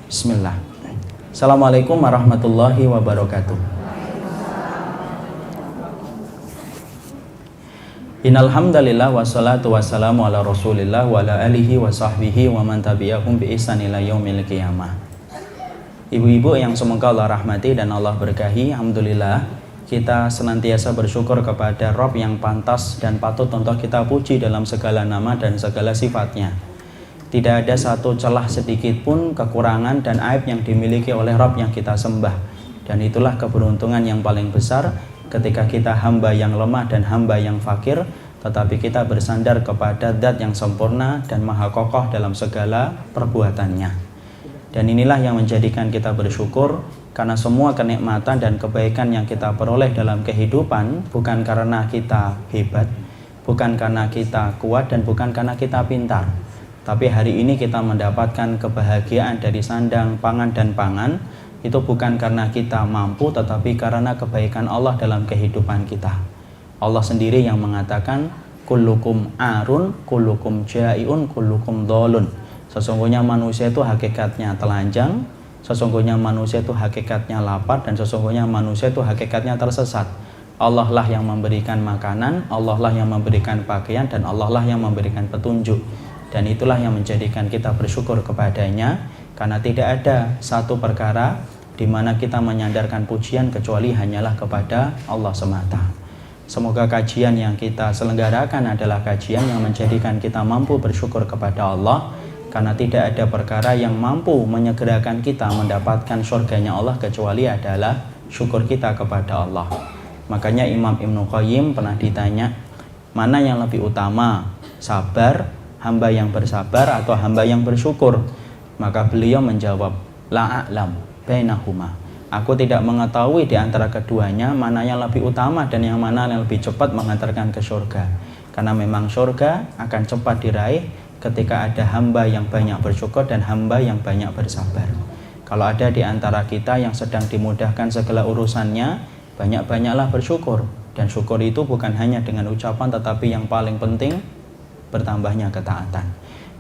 Bismillah. Assalamualaikum warahmatullahi wabarakatuh. Innal hamdalillah wassalatu wassalamu ala Rasulillah wa ala alihi wa sahbihi wa man tabi'ahum bi ihsan ila yaumil qiyamah. Ibu-ibu yang semoga Allah rahmati dan Allah berkahi, alhamdulillah kita senantiasa bersyukur kepada Rabb yang pantas dan patut untuk kita puji dalam segala nama dan segala sifatnya. Tidak ada satu celah sedikit pun kekurangan dan aib yang dimiliki oleh Rabb yang kita sembah. Dan itulah keberuntungan yang paling besar ketika kita hamba yang lemah dan hamba yang fakir, tetapi kita bersandar kepada Zat yang sempurna dan maha kokoh dalam segala perbuatannya. Dan inilah yang menjadikan kita bersyukur, karena semua kenikmatan dan kebaikan yang kita peroleh dalam kehidupan bukan karena kita hebat, bukan karena kita kuat, dan bukan karena kita pintar. Tapi hari ini kita mendapatkan kebahagiaan dari sandang, pangan, dan pangan, itu bukan karena kita mampu, tetapi karena kebaikan Allah dalam kehidupan kita. Allah sendiri yang mengatakan, kullukum arun, kullukum jai'un, kullukum dholun. Sesungguhnya manusia itu hakikatnya telanjang, sesungguhnya manusia itu hakikatnya lapar, dan sesungguhnya manusia itu hakikatnya tersesat. Allah lah yang memberikan makanan, Allah lah yang memberikan pakaian, dan Allah lah yang memberikan petunjuk. Dan itulah yang menjadikan kita bersyukur kepadanya, karena tidak ada satu perkara di mana kita menyandarkan pujian kecuali hanyalah kepada Allah semata. Semoga kajian yang kita selenggarakan adalah kajian yang menjadikan kita mampu bersyukur kepada Allah, karena tidak ada perkara yang mampu menyegerakan kita mendapatkan surganya Allah kecuali adalah syukur kita kepada Allah. Makanya Imam Ibnu Qayyim pernah ditanya, mana yang lebih utama, sabar, hamba yang bersabar, atau hamba yang bersyukur? Maka beliau menjawab, la a'lam bainahuma. Aku tidak mengetahui di antara keduanya mana yang lebih utama dan yang mana yang lebih cepat mengantarkan ke surga. Karena memang surga akan cepat diraih ketika ada hamba yang banyak bersyukur dan hamba yang banyak bersabar. Kalau ada di antara kita yang sedang dimudahkan segala urusannya, banyak-banyaklah bersyukur. Dan syukur itu bukan hanya dengan ucapan, tetapi yang paling penting bertambahnya ketaatan.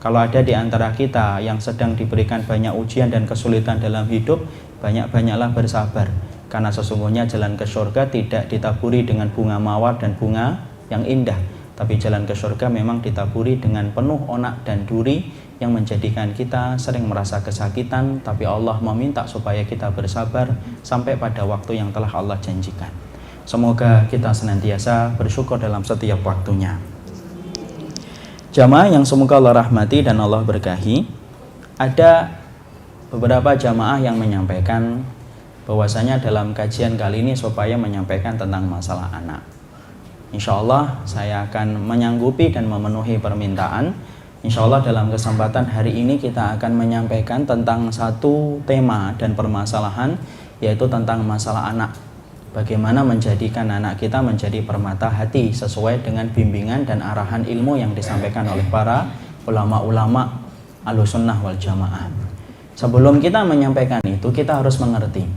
Kalau ada di antara kita yang sedang diberikan banyak ujian dan kesulitan dalam hidup, banyak-banyaklah bersabar, karena sesungguhnya jalan ke surga tidak ditaburi dengan bunga mawar dan bunga yang indah, tapi jalan ke surga memang ditaburi dengan penuh onak dan duri yang menjadikan kita sering merasa kesakitan, tapi Allah meminta supaya kita bersabar sampai pada waktu yang telah Allah janjikan. Semoga kita senantiasa bersyukur dalam setiap waktunya. Jamaah yang semoga Allah rahmati dan Allah berkahi, ada beberapa jamaah yang menyampaikan bahwasanya dalam kajian kali ini supaya menyampaikan tentang masalah anak. Insya Allah saya akan menyanggupi dan memenuhi permintaan. Insya Allah dalam kesempatan hari ini kita akan menyampaikan tentang satu tema dan permasalahan, yaitu tentang masalah anak. Bagaimana menjadikan anak kita menjadi permata hati sesuai dengan bimbingan dan arahan ilmu yang disampaikan oleh para ulama-ulama Ahlussunnah wal Jamaah. Sebelum kita menyampaikan itu, kita harus mengerti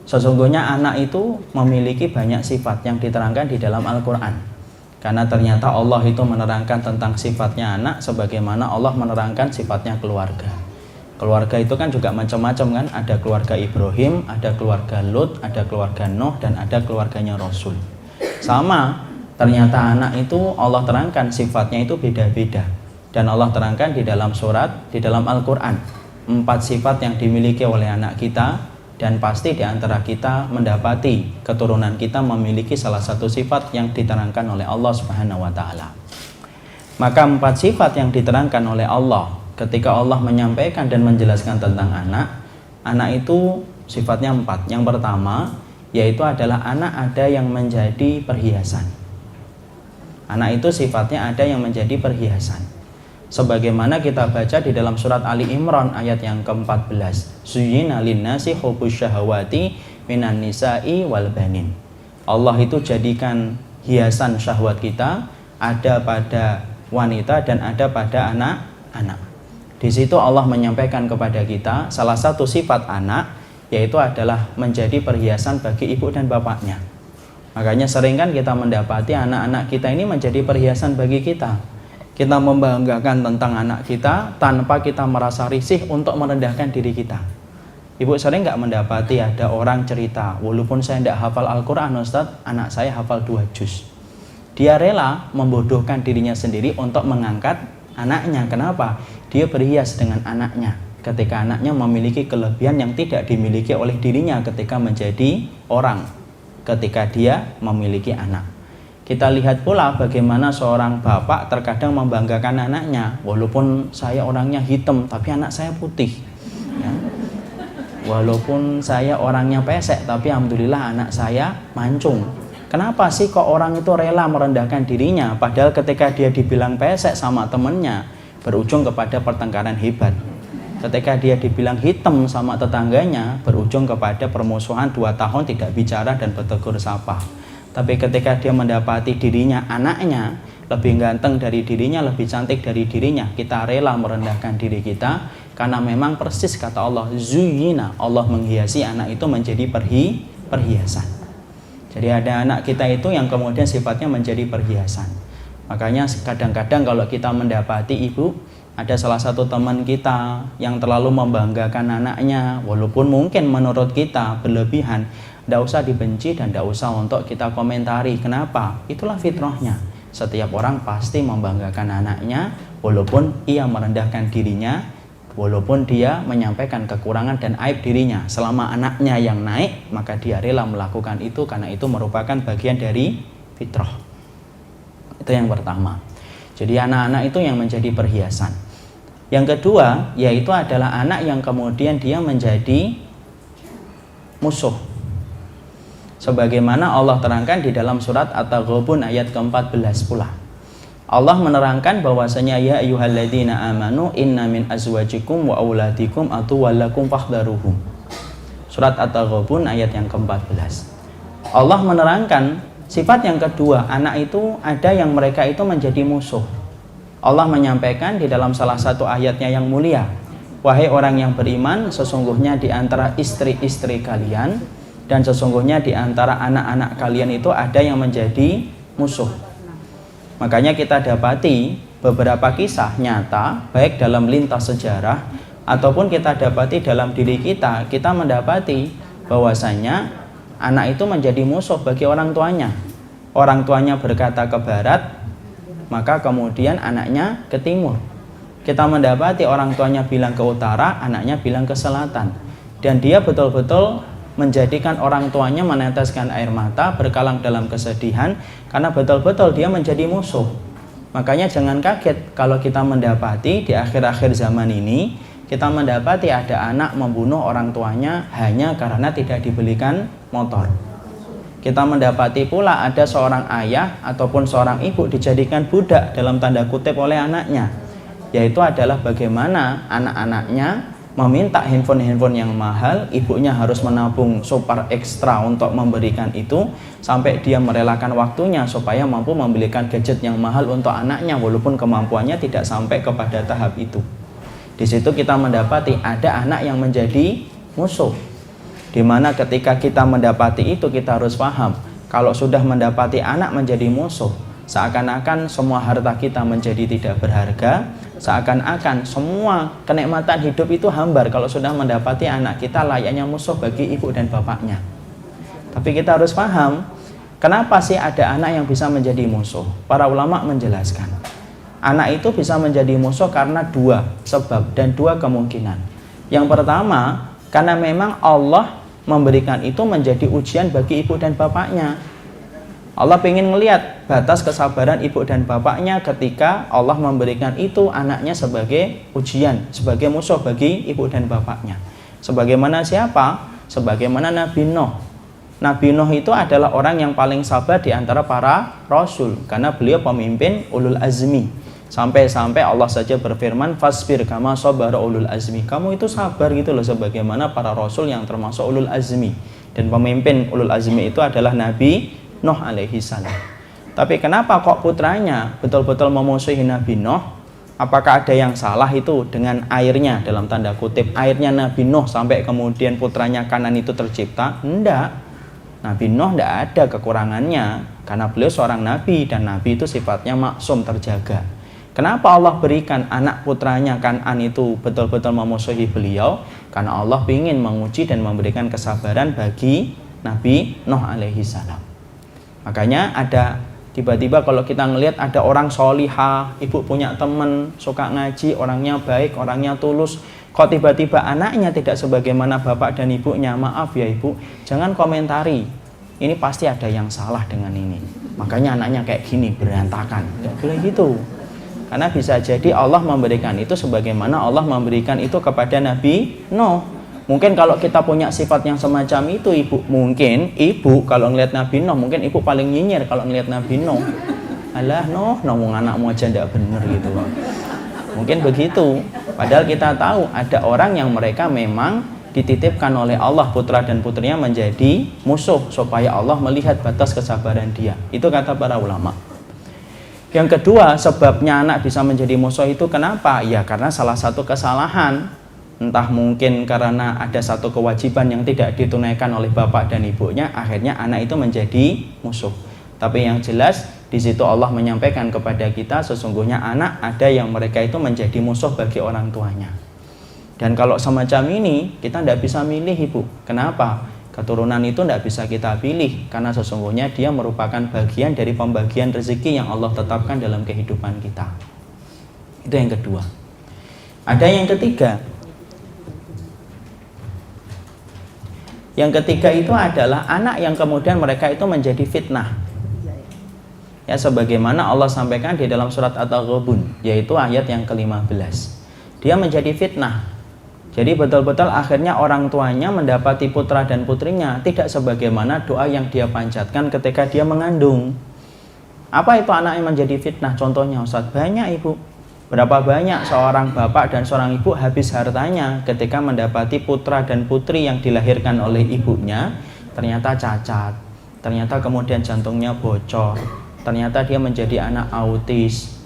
sesungguhnya anak itu memiliki banyak sifat yang diterangkan di dalam Al-Quran. Karena ternyata Allah itu menerangkan tentang sifatnya anak sebagaimana Allah menerangkan sifatnya keluarga. Keluarga itu kan juga macam-macam kan, ada keluarga Ibrahim, ada keluarga Lut, ada keluarga Nuh, dan ada keluarganya Rasul. Sama, ternyata anak itu Allah terangkan sifatnya itu beda-beda. Dan Allah terangkan di dalam surat, di dalam Al-Quran, 4 sifat yang dimiliki oleh anak kita, dan pasti di antara kita mendapati keturunan kita memiliki salah satu sifat yang diterangkan oleh Allah Subhanahu wa Ta'ala. Maka 4 sifat yang diterangkan oleh Allah ketika Allah menyampaikan dan menjelaskan tentang anak itu sifatnya 4. Yang pertama yaitu adalah anak ada yang menjadi perhiasan. Anak itu sifatnya ada yang menjadi perhiasan. Sebagaimana kita baca di dalam surat Ali Imran ayat yang ke-14. Zuyyina linnasi hubbus syahawati minan nisa'i wal banin. Allah itu jadikan hiasan syahwat kita ada pada wanita dan ada pada anak-anak. Di situ Allah menyampaikan kepada kita salah satu sifat anak yaitu adalah menjadi perhiasan bagi ibu dan bapaknya. Makanya sering kan kita mendapati anak-anak kita ini menjadi perhiasan bagi kita. Kita membanggakan tentang anak kita tanpa kita merasa risih untuk merendahkan diri kita. Ibu sering nggak mendapati ada orang cerita, walaupun saya tidak hafal Al-Quran Ustadz, anak saya hafal 2 juz. Dia rela membodohkan dirinya sendiri untuk mengangkat anaknya. Kenapa? Dia berhias dengan anaknya ketika anaknya memiliki kelebihan yang tidak dimiliki oleh dirinya ketika menjadi orang, ketika dia memiliki anak. Kita lihat pula bagaimana seorang bapak terkadang membanggakan anaknya, walaupun saya orangnya hitam tapi anak saya putih ya. Walaupun saya orangnya pesek tapi alhamdulillah anak saya mancung. Kenapa sih kok orang itu rela merendahkan dirinya, padahal ketika dia dibilang pesek sama temennya berujung kepada pertengkaran hebat. Ketika dia dibilang hitam sama tetangganya berujung kepada permusuhan 2 tahun tidak bicara dan bertegur sapa. Tapi ketika dia mendapati dirinya anaknya lebih ganteng dari dirinya, lebih cantik dari dirinya, kita rela merendahkan diri kita, karena memang persis kata Allah, zuyina, Allah menghiasi anak itu menjadi perhiasan. Jadi ada anak kita itu yang kemudian sifatnya menjadi perhiasan. Makanya kadang-kadang kalau kita mendapati ibu, ada salah satu teman kita yang terlalu membanggakan anaknya, walaupun mungkin menurut kita berlebihan, tidak usah dibenci dan tidak usah untuk kita komentari. Kenapa? Itulah fitrahnya. Setiap orang pasti membanggakan anaknya, walaupun ia merendahkan dirinya, walaupun dia menyampaikan kekurangan dan aib dirinya. Selama anaknya yang naik, maka dia rela melakukan itu karena itu merupakan bagian dari fitrah. Itu yang pertama. Jadi anak-anak itu yang menjadi perhiasan. Yang kedua, yaitu adalah anak yang kemudian dia menjadi musuh. Sebagaimana Allah terangkan di dalam surat At-Taghabun ayat ke-14 pula. Allah menerangkan bahwasanya ya ayyuhalladzina amanu inna min azwajikum wa auladikum atuwallakum fahdharuhum. Surat At-Taghabun ayat yang ke-14. Allah menerangkan sifat yang kedua, anak itu ada yang mereka itu menjadi musuh. Allah menyampaikan di dalam salah satu ayatnya yang mulia, wahai orang yang beriman, sesungguhnya di antara istri-istri kalian dan sesungguhnya di antara anak-anak kalian itu ada yang menjadi musuh. Makanya kita dapati beberapa kisah nyata, baik dalam lintas sejarah ataupun kita dapati dalam diri kita, kita mendapati bahwasanya anak itu menjadi musuh bagi orang tuanya. Orang tuanya berkata ke barat, maka kemudian anaknya ke timur. Kita mendapati orang tuanya bilang ke utara, anaknya bilang ke selatan. Dan dia betul-betul menjadikan orang tuanya meneteskan air mata, berkalang dalam kesedihan, karena betul-betul dia menjadi musuh. Makanya jangan kaget kalau kita mendapati di akhir-akhir zaman ini, kita mendapati ada anak membunuh orang tuanya hanya karena tidak dibelikan motor. Kita mendapati pula ada seorang ayah ataupun seorang ibu dijadikan budak dalam tanda kutip oleh anaknya, yaitu adalah bagaimana anak-anaknya meminta handphone yang mahal, ibunya harus menabung super ekstra untuk memberikan itu, sampai dia merelakan waktunya supaya mampu membelikan gadget yang mahal untuk anaknya walaupun kemampuannya tidak sampai kepada tahap itu. Di situ kita mendapati ada anak yang menjadi musuh. Dimana ketika kita mendapati itu, kita harus paham, kalau sudah mendapati anak menjadi musuh, seakan-akan semua harta kita menjadi tidak berharga, seakan-akan semua kenikmatan hidup itu hambar kalau sudah mendapati anak kita layaknya musuh bagi ibu dan bapaknya. Tapi kita harus paham, kenapa sih ada anak yang bisa menjadi musuh? Para ulama menjelaskan, anak itu bisa menjadi musuh karena 2 sebab dan 2 kemungkinan. Yang pertama, karena memang Allah memberikan itu menjadi ujian bagi ibu dan bapaknya. Allah ingin melihat batas kesabaran ibu dan bapaknya ketika Allah memberikan itu anaknya sebagai ujian, sebagai musuh bagi ibu dan bapaknya. Sebagaimana siapa? Sebagaimana Nabi Nuh. Nabi Nuh itu adalah orang yang paling sabar di antara para rasul, karena beliau pemimpin ulul azmi. Sampai-sampai Allah saja berfirman, fasbir kama sabara ulul azmi. Kamu itu sabar gitu loh, sebagaimana para rasul yang termasuk ulul azmi. Dan pemimpin ulul azmi itu adalah Nabi Nuh alaihi salam. Tapi kenapa kok putranya betul-betul memusuhi Nabi Nuh? Apakah ada yang salah itu dengan airnya, dalam tanda kutip airnya Nabi Nuh sampai kemudian putranya Kanan itu tercipta? Enggak. Nabi Nuh tidak ada kekurangannya, karena beliau seorang nabi dan nabi itu sifatnya maksum, terjaga. Kenapa Allah berikan anak putranya Kanan itu betul-betul memusuhi beliau? Karena Allah ingin menguji dan memberikan kesabaran bagi Nabi Nuh alaihi salam. Makanya ada tiba-tiba kalau kita ngelihat ada orang solihah, ibu punya teman suka ngaji, orangnya baik, orangnya tulus, kok tiba-tiba anaknya tidak sebagaimana bapak dan ibunya, maaf ya ibu, jangan komentari. Ini pasti ada yang salah dengan ini. Makanya anaknya kayak gini, berantakan. Tidak boleh gitu. Karena bisa jadi Allah memberikan itu sebagaimana Allah memberikan itu kepada Nabi Nuh. Mungkin kalau kita punya sifat yang semacam itu ibu, mungkin ibu kalau ngelihat Nabi Nuh, mungkin ibu paling nyinyir kalau ngelihat Nabi Nuh. Alah Nuh, ngomong anakmu aja tidak benar gitu. Mungkin begitu. Padahal kita tahu ada orang yang mereka memang dititipkan oleh Allah putra dan putrinya menjadi musuh supaya Allah melihat batas kesabaran dia. Itu kata para ulama. Yang kedua, sebabnya anak bisa menjadi musuh itu kenapa? Ya karena salah satu kesalahan. Entah mungkin karena ada satu kewajiban yang tidak ditunaikan oleh bapak dan ibunya, akhirnya anak itu menjadi musuh. Tapi yang jelas di situ Allah menyampaikan kepada kita sesungguhnya anak ada yang mereka itu menjadi musuh bagi orang tuanya. Dan kalau semacam ini kita tidak bisa milih ibu. Kenapa? Keturunan itu tidak bisa kita pilih karena sesungguhnya dia merupakan bagian dari pembagian rezeki yang Allah tetapkan dalam kehidupan kita. Itu yang kedua. Ada yang ketiga. Yang ketiga itu adalah anak yang kemudian mereka itu menjadi fitnah. Ya sebagaimana Allah sampaikan di dalam surat At-Taghabun, yaitu ayat yang ke-15. Dia menjadi fitnah. Jadi betul-betul akhirnya orang tuanya mendapati putra dan putrinya tidak sebagaimana doa yang dia panjatkan ketika dia mengandung. Apa itu anak yang menjadi fitnah? Contohnya Ustaz, banyak ibu. Berapa banyak seorang bapak dan seorang ibu habis hartanya ketika mendapati putra dan putri yang dilahirkan oleh ibunya ternyata cacat, ternyata kemudian jantungnya bocor, ternyata dia menjadi anak autis.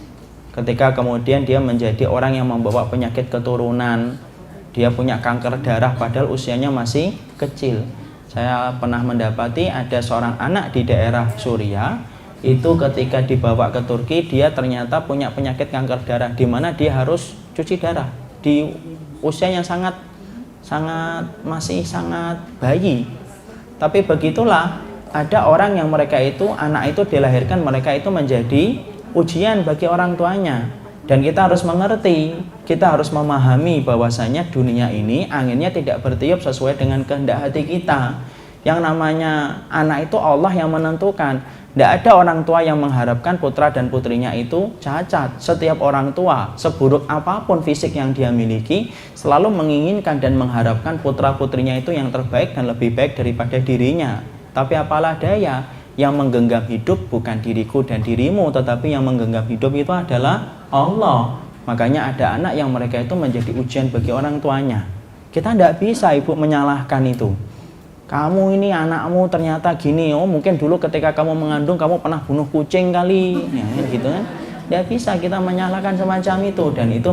Ketika kemudian dia menjadi orang yang membawa penyakit keturunan, dia punya kanker darah padahal usianya masih kecil. Saya pernah mendapati ada seorang anak di daerah Suriah, itu ketika dibawa ke Turki dia ternyata punya penyakit kanker darah di mana dia harus cuci darah di usia yang masih sangat bayi. Tapi begitulah ada orang yang mereka itu anak itu dilahirkan mereka itu menjadi ujian bagi orang tuanya. Dan kita harus mengerti, kita harus memahami bahwasanya dunia ini anginnya tidak bertiup sesuai dengan kehendak hati kita. Yang namanya anak itu Allah yang menentukan. Tidak ada orang tua yang mengharapkan putra dan putrinya itu cacat. Setiap orang tua, seburuk apapun fisik yang dia miliki, selalu menginginkan dan mengharapkan putra putrinya itu yang terbaik dan lebih baik daripada dirinya. Tapi apalah daya, yang menggenggam hidup bukan diriku dan dirimu, tetapi yang menggenggam hidup itu adalah Allah. Makanya ada anak yang mereka itu menjadi ujian bagi orang tuanya. Kita tidak bisa ibu menyalahkan itu. Kamu ini anakmu ternyata gini, oh mungkin dulu ketika kamu mengandung kamu pernah bunuh kucing kali, ya gitu kan. Tidak bisa kita menyalahkan semacam itu, dan itu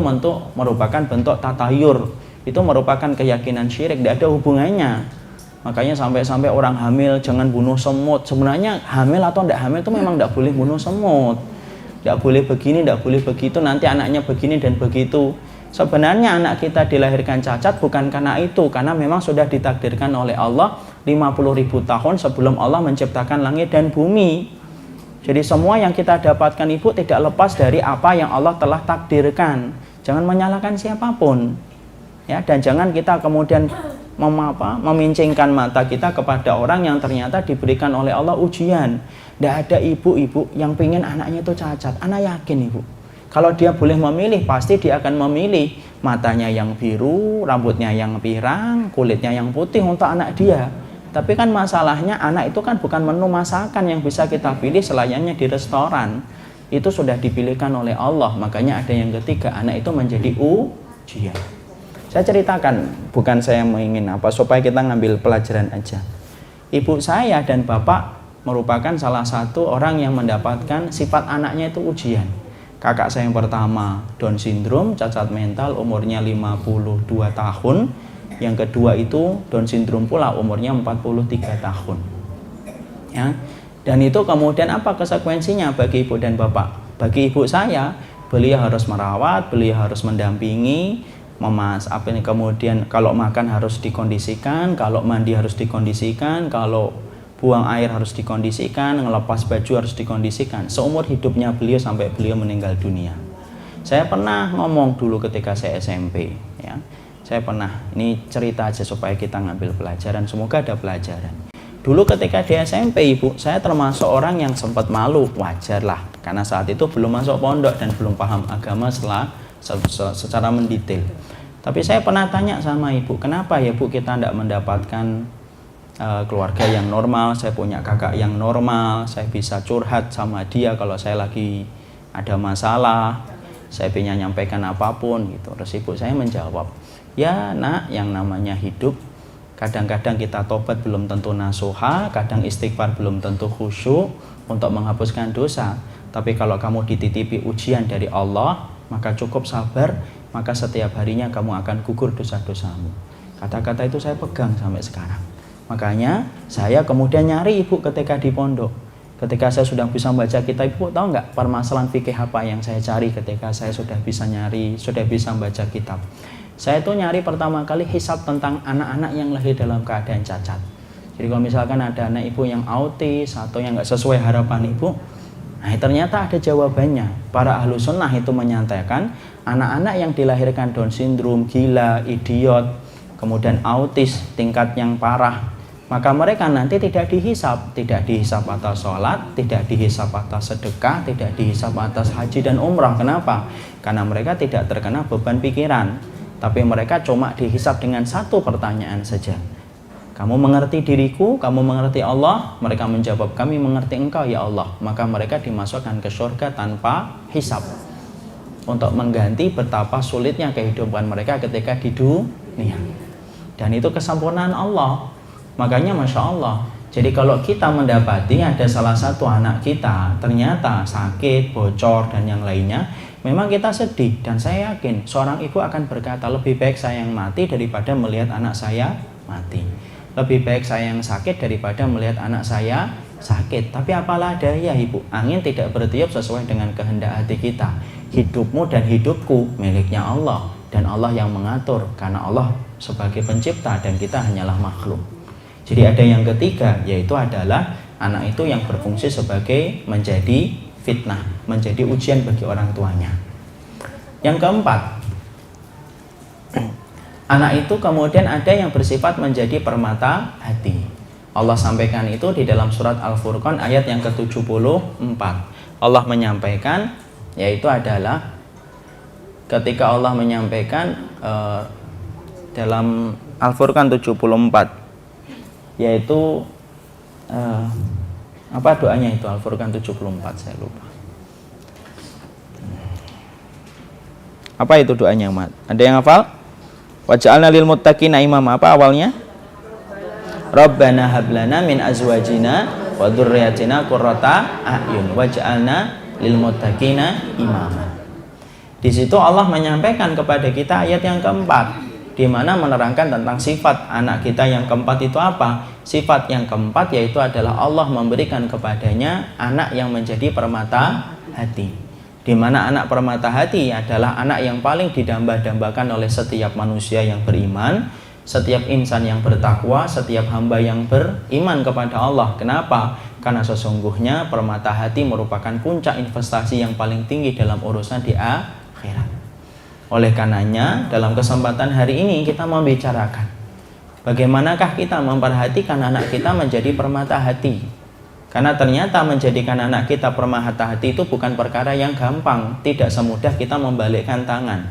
merupakan bentuk tatayur. Itu merupakan keyakinan syirik, tidak ada hubungannya. Makanya sampai-sampai orang hamil jangan bunuh semut. Sebenarnya hamil atau tidak hamil itu memang tidak boleh bunuh semut. Tidak boleh begini, tidak boleh begitu, nanti anaknya begini dan begitu. Sebenarnya anak kita dilahirkan cacat bukan karena itu, karena memang sudah ditakdirkan oleh Allah 50.000 tahun sebelum Allah menciptakan langit dan bumi. Jadi semua yang kita dapatkan ibu tidak lepas dari apa yang Allah telah takdirkan. Jangan menyalahkan siapapun. Ya, dan jangan kita kemudian memincingkan mata kita kepada orang yang ternyata diberikan oleh Allah ujian. Tidak ada ibu-ibu yang pengen anaknya itu cacat. Anak yakin ibu, kalau dia boleh memilih, pasti dia akan memilih matanya yang biru, rambutnya yang pirang, kulitnya yang putih untuk anak dia. Tapi kan masalahnya anak itu kan bukan menu masakan yang bisa kita pilih selayaknya di restoran. Itu sudah dipilihkan oleh Allah. Makanya ada yang ketiga, anak itu menjadi ujian. Saya ceritakan, bukan saya ingin apa, supaya kita ngambil pelajaran aja. Ibu saya dan bapak merupakan salah satu orang yang mendapatkan sifat anaknya itu ujian. Kakak saya yang pertama Down syndrome, cacat mental, umurnya 52 tahun. Yang kedua itu Down syndrome pula, umurnya 43 tahun. Ya. Dan itu kemudian apa konsekuensinya bagi ibu dan bapak? Bagi ibu saya, beliau harus merawat, beliau harus mendampingi, apa ini, kemudian kalau makan harus dikondisikan, kalau mandi harus dikondisikan, kalau buang air harus dikondisikan, ngelepas baju harus dikondisikan. Seumur hidupnya beliau sampai beliau meninggal dunia. Saya pernah ngomong dulu ketika saya SMP, ya. Saya pernah, ini cerita aja supaya kita ngambil pelajaran, semoga ada pelajaran. Dulu ketika di SMP, Ibu, saya termasuk orang yang sempat malu, wajar lah, karena saat itu belum masuk pondok dan belum paham agama secara mendetail. Tapi saya pernah tanya sama Ibu, kenapa ya Bu kita tidak mendapatkan keluarga yang normal? Saya punya kakak yang normal, saya bisa curhat sama dia kalau saya lagi ada masalah, saya ingin nyampaikan apapun gitu. Terus ibu saya menjawab, ya nak, yang namanya hidup, kadang-kadang kita tobat belum tentu nasuha, kadang istighfar belum tentu khusyuk untuk menghapuskan dosa. Tapi kalau kamu dititipi ujian dari Allah, maka cukup sabar, maka setiap harinya kamu akan gugur dosa-dosamu. Kata-kata itu saya pegang sampai sekarang. Makanya saya kemudian nyari ibu ketika di pondok. Ketika saya sudah bisa membaca kitab, ibu tahu nggak permasalahan fikih apa yang saya cari ketika saya sudah bisa membaca kitab. Saya tuh nyari pertama kali hisab tentang anak-anak yang lahir dalam keadaan cacat. Jadi kalau misalkan ada anak ibu yang autis atau yang nggak sesuai harapan ibu, nah ternyata ada jawabannya. Para ahlu sunnah itu menyatakan anak-anak yang dilahirkan Down syndrome, gila, idiot, kemudian autis tingkat yang parah, maka mereka nanti tidak dihisab atas sholat, tidak dihisab atas sedekah, tidak dihisab atas haji dan umrah. Kenapa? Karena mereka tidak terkena beban pikiran, tapi mereka cuma dihisab dengan satu pertanyaan saja. Kamu mengerti diriku, kamu mengerti Allah? Mereka menjawab, kami mengerti engkau ya Allah. Maka mereka dimasukkan ke surga tanpa hisab, untuk mengganti betapa sulitnya kehidupan mereka ketika di dunia. Dan itu kesempurnaan Allah. Makanya Masya Allah, jadi kalau kita mendapati ada salah satu anak kita ternyata sakit, bocor, dan yang lainnya, memang kita sedih. Dan saya yakin seorang ibu akan berkata, lebih baik saya yang mati daripada melihat anak saya mati. Lebih baik saya yang sakit daripada melihat anak saya sakit. Tapi apalah daya ibu, angin tidak bertiup sesuai dengan kehendak hati kita. Hidupmu dan hidupku miliknya Allah, dan Allah yang mengatur, karena Allah sebagai pencipta dan kita hanyalah makhluk. Jadi ada yang ketiga, yaitu adalah anak itu yang berfungsi sebagai menjadi fitnah, menjadi ujian bagi orang tuanya. Yang keempat, anak itu kemudian ada yang bersifat menjadi permata hati. Allah sampaikan itu di dalam surat Al-Furqan ayat yang ke-74. Allah menyampaikan, yaitu adalah ketika Allah menyampaikan dalam Al-Furqan 74, yaitu apa doanya itu, Al-Furqan 74, saya lupa. Apa itu doanya, Mat? Ada yang hafal? Waj'alna lil muttaqina imama. Apa awalnya? Rabbana hablana min azwajina wa dzurriyyatina qurrata a'yun waj'alna lil muttaqina imama. Di situ Allah menyampaikan kepada kita ayat yang keempat, di mana menerangkan tentang sifat anak kita yang keempat itu apa? Sifat yang keempat yaitu adalah Allah memberikan kepadanya anak yang menjadi permata hati. Di mana anak permata hati adalah anak yang paling didamba-dambakan oleh setiap manusia yang beriman, setiap insan yang bertakwa, setiap hamba yang beriman kepada Allah. Kenapa? Karena sesungguhnya permata hati merupakan puncak investasi yang paling tinggi dalam urusan di akhirat. Oleh karenanya, dalam kesempatan hari ini kita membicarakan bagaimanakah kita memperhatikan anak kita menjadi permata hati. Karena ternyata menjadikan anak kita permata hati itu bukan perkara yang gampang, tidak semudah kita membalikkan tangan.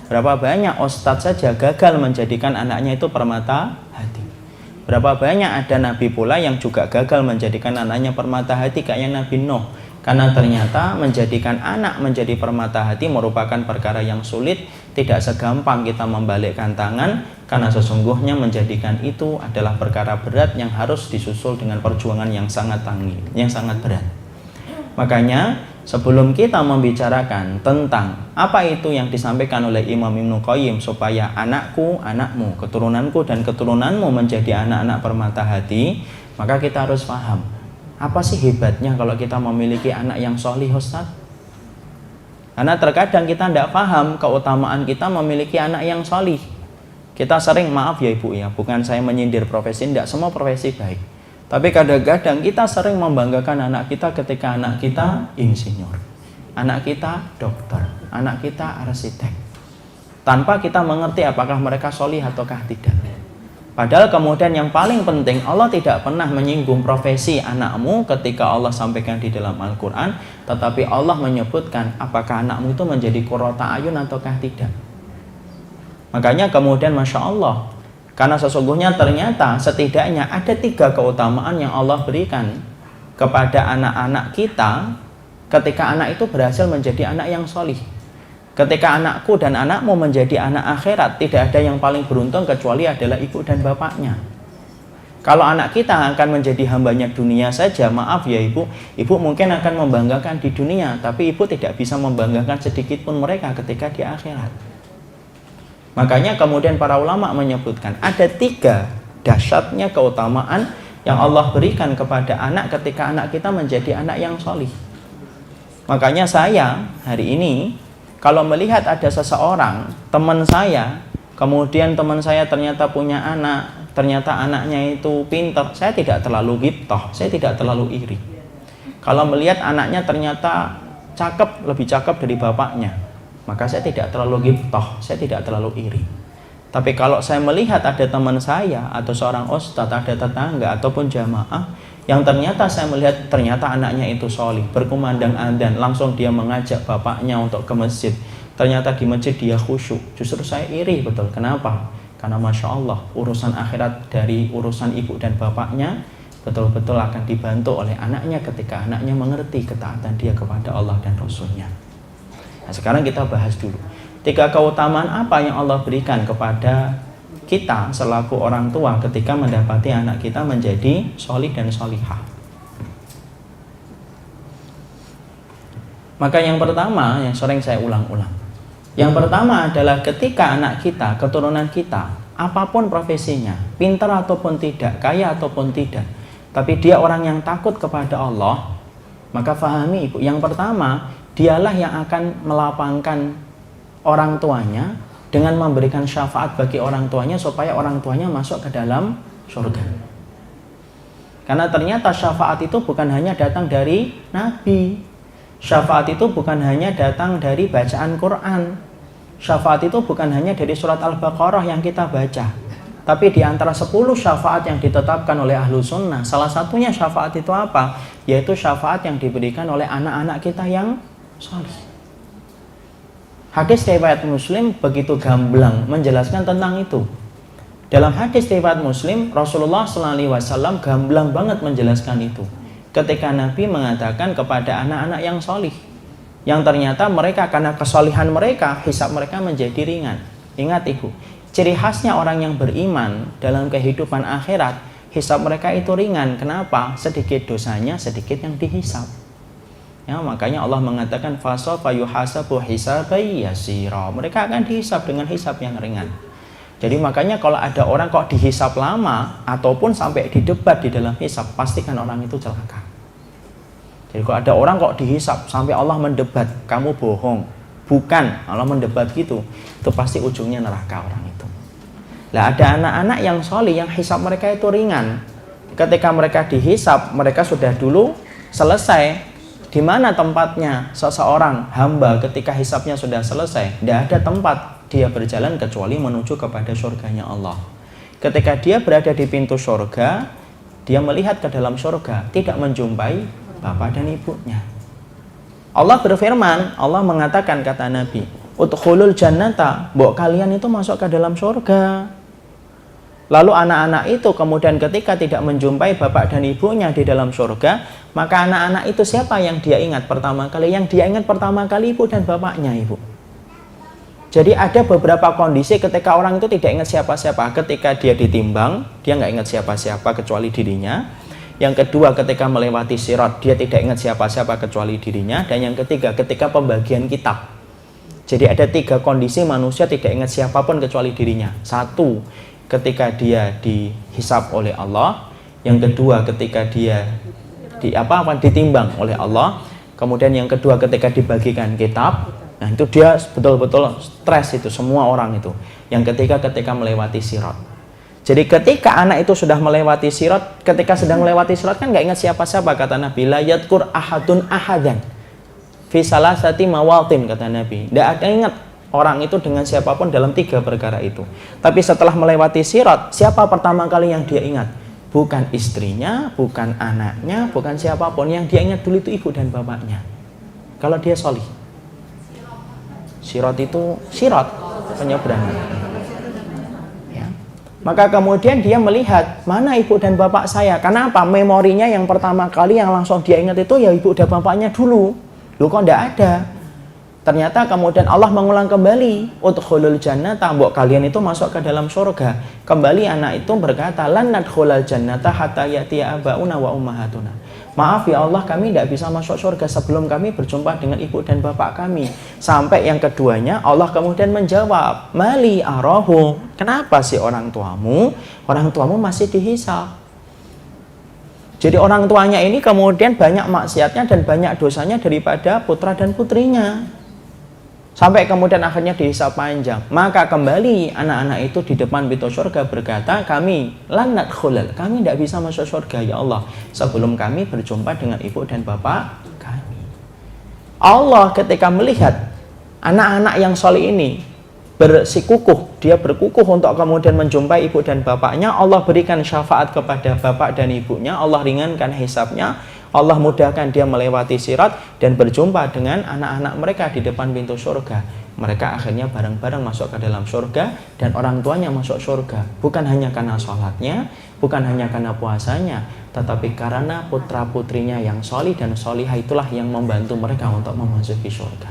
Berapa banyak ustadz saja gagal menjadikan anaknya itu permata hati. Berapa banyak ada nabi pula yang juga gagal menjadikan anaknya permata hati, kayak Nabi Nuh. Karena ternyata menjadikan anak menjadi permata hati merupakan perkara yang sulit, tidak segampang kita membalikkan tangan, karena sesungguhnya menjadikan itu adalah perkara berat yang harus disusul dengan perjuangan yang sangat tangguh, yang sangat berat. Makanya sebelum kita membicarakan tentang apa itu yang disampaikan oleh Imam Ibnu Qayyim supaya anakku, anakmu, keturunanku dan keturunanmu menjadi anak-anak permata hati, maka kita harus paham apa sih hebatnya kalau kita memiliki anak yang sholih, Ustaz? Karena terkadang kita tidak paham keutamaan kita memiliki anak yang solih. Kita sering, maaf ya ibu ya, bukan saya menyindir profesi, tidak semua profesi baik. Tapi kadang-kadang kita sering membanggakan anak kita ketika anak kita insinyur, anak kita dokter, anak kita arsitek, tanpa kita mengerti apakah mereka solih ataukah tidak. Padahal kemudian yang paling penting, Allah tidak pernah menyinggung profesi anakmu ketika Allah sampaikan di dalam Al-Quran, tetapi Allah menyebutkan apakah anakmu itu menjadi qurrata ayun ataukah tidak. Makanya kemudian Masya Allah, karena sesungguhnya ternyata setidaknya ada 3 keutamaan yang Allah berikan kepada anak-anak kita ketika anak itu berhasil menjadi anak yang solih. Ketika anakku dan anakmu menjadi anak akhirat, tidak ada yang paling beruntung kecuali adalah ibu dan bapaknya. Kalau anak kita akan menjadi hambanya dunia saja, maaf ya ibu mungkin akan membanggakan di dunia, tapi ibu tidak bisa membanggakan sedikit pun mereka ketika di akhirat. Makanya kemudian para ulama menyebutkan ada 3 dahsyatnya keutamaan yang Allah berikan kepada anak ketika anak kita menjadi anak yang solih. Makanya saya hari ini kalau melihat ada seseorang, teman saya, kemudian teman saya ternyata punya anak, ternyata anaknya itu pintar, saya tidak terlalu ghibthah, saya tidak terlalu iri. Kalau melihat anaknya ternyata cakep, lebih cakep dari bapaknya, maka saya tidak terlalu ghibthah, saya tidak terlalu iri. Tapi kalau saya melihat ada teman saya, atau seorang ustadz, ada tetangga, ataupun jamaah, yang ternyata saya melihat ternyata anaknya itu solih, berkumandang adzan, langsung dia mengajak bapaknya untuk ke masjid. Ternyata di masjid dia khusyuk. Justru saya iri betul. Kenapa? Karena Masya Allah, urusan akhirat dari urusan ibu dan bapaknya betul-betul akan dibantu oleh anaknya ketika anaknya mengerti ketaatan dia kepada Allah dan Rasulnya. Nah, sekarang kita bahas dulu 3 keutamaan apa yang Allah berikan kepada kita selaku orang tua ketika mendapati anak kita menjadi solih dan solihah. Maka yang pertama, yang sering saya ulang-ulang, yang pertama adalah ketika anak kita, keturunan kita, apapun profesinya, pintar ataupun tidak, kaya ataupun tidak, tapi dia orang yang takut kepada Allah, maka fahami ibu, yang pertama dialah yang akan melapangkan orang tuanya dengan memberikan syafaat bagi orang tuanya supaya orang tuanya masuk ke dalam surga. Karena ternyata syafaat itu bukan hanya datang dari Nabi. Syafaat itu bukan hanya datang dari bacaan Quran. Syafaat itu bukan hanya dari surat Al-Baqarah yang kita baca. Tapi di antara 10 syafaat yang ditetapkan oleh ahlu sunnah, salah satunya syafaat itu apa? Yaitu syafaat yang diberikan oleh anak-anak kita yang salih. Hadis riwayat Muslim begitu gamblang menjelaskan tentang itu. Dalam hadis riwayat Muslim, Rasulullah SAW gamblang banget menjelaskan itu. Ketika Nabi mengatakan kepada anak-anak yang solih, yang ternyata mereka karena kesolihan mereka, hisab mereka menjadi ringan. Ingat ibu, ciri khasnya orang yang beriman dalam kehidupan akhirat, hisab mereka itu ringan. Kenapa? Sedikit dosanya, sedikit yang dihisab. Ya, makanya Allah mengatakan fasawfa yuhasabu hisaban yasira. Mereka akan dihisab dengan hisab yang ringan. Jadi makanya kalau ada orang kok dihisab lama ataupun sampai didebat di dalam hisab, pastikan orang itu celaka. Jadi kalau ada orang kok dihisab sampai Allah mendebat, kamu bohong, bukan, Allah mendebat gitu, itu pasti ujungnya neraka orang itu. Lah ada anak-anak yang solih, yang hisab mereka itu ringan. Ketika mereka dihisab, mereka sudah dulu selesai. Di mana tempatnya seseorang hamba ketika hisabnya sudah selesai? Tidak ada tempat dia berjalan kecuali menuju kepada surganya Allah. Ketika dia berada di pintu surga, dia melihat ke dalam surga, tidak menjumpai bapak dan ibunya. Allah berfirman, Allah mengatakan kata Nabi, udkhulul jannata, bahwa kalian itu masuk ke dalam surga. Lalu anak-anak itu kemudian ketika tidak menjumpai bapak dan ibunya di dalam surga, maka anak-anak itu siapa yang dia ingat pertama kali? Yang dia ingat pertama kali ibu dan bapaknya, ibu. Jadi ada beberapa kondisi ketika orang itu tidak ingat siapa-siapa. Ketika dia ditimbang, dia nggak ingat siapa-siapa kecuali dirinya. Yang kedua, ketika melewati sirat, dia tidak ingat siapa-siapa kecuali dirinya. Dan yang ketiga, ketika pembagian kitab. Jadi ada 3 kondisi manusia tidak ingat siapapun kecuali dirinya. 1, ketika dia dihisab oleh Allah. Yang kedua, ketika dia ditimbang oleh Allah. Kemudian yang kedua, ketika dibagikan kitab. Nah itu dia betul-betul stres itu semua orang itu yang ketika melewati sirat. Jadi ketika anak itu sudah melewati sirat, ketika sedang melewati sirat kan nggak ingat siapa-siapa, kata Nabi, la yadkur ahadun ahadan fi salasati mawatin, kata Nabi. Tidak ada ingat orang itu dengan siapapun dalam 3 perkara itu. Tapi setelah melewati sirat, siapa pertama kali yang dia ingat? Bukan istrinya, bukan anaknya, bukan siapapun. Yang dia ingat dulu itu ibu dan bapaknya. Kalau dia solih. Sirat itu sirat, penyeberangan. Maka kemudian dia melihat mana ibu dan bapak saya. Kenapa? Memorinya yang pertama kali yang langsung dia ingat itu ya ibu dan bapaknya dulu. Loh kok tidak ada? Ternyata kemudian Allah mengulang kembali, udkhulul jannata, mbok kalian itu masuk ke dalam surga. Kembali anak itu berkata, lan nadkhulal jannata hatta ya'tiya abauna wa ummahatuna. Maaf ya Allah, kami tidak bisa masuk surga sebelum kami berjumpa dengan ibu dan bapak kami. Sampai yang keduanya Allah kemudian menjawab, mali arahu, kenapa sih orang tuamu masih dihisab? Jadi orang tuanya ini kemudian banyak maksiatnya dan banyak dosanya daripada putra dan putrinya. Sampai kemudian akhirnya dihisab panjang. Maka kembali anak-anak itu di depan pintu surga berkata, kami lanat khulal, kami tidak bisa masuk surga ya Allah sebelum kami berjumpa dengan ibu dan bapak kami. Allah ketika melihat anak-anak yang soleh ini bersikukuh, dia berkukuh untuk kemudian menjumpai ibu dan bapaknya, Allah berikan syafaat kepada bapak dan ibunya, Allah ringankan hisabnya, Allah mudahkan dia melewati sirat dan berjumpa dengan anak-anak mereka di depan pintu surga. Mereka akhirnya bareng-bareng masuk ke dalam surga dan orang tuanya masuk surga. Bukan hanya karena sholatnya, bukan hanya karena puasanya, tetapi karena putra-putrinya yang solih dan solihah itulah yang membantu mereka untuk memasuki surga.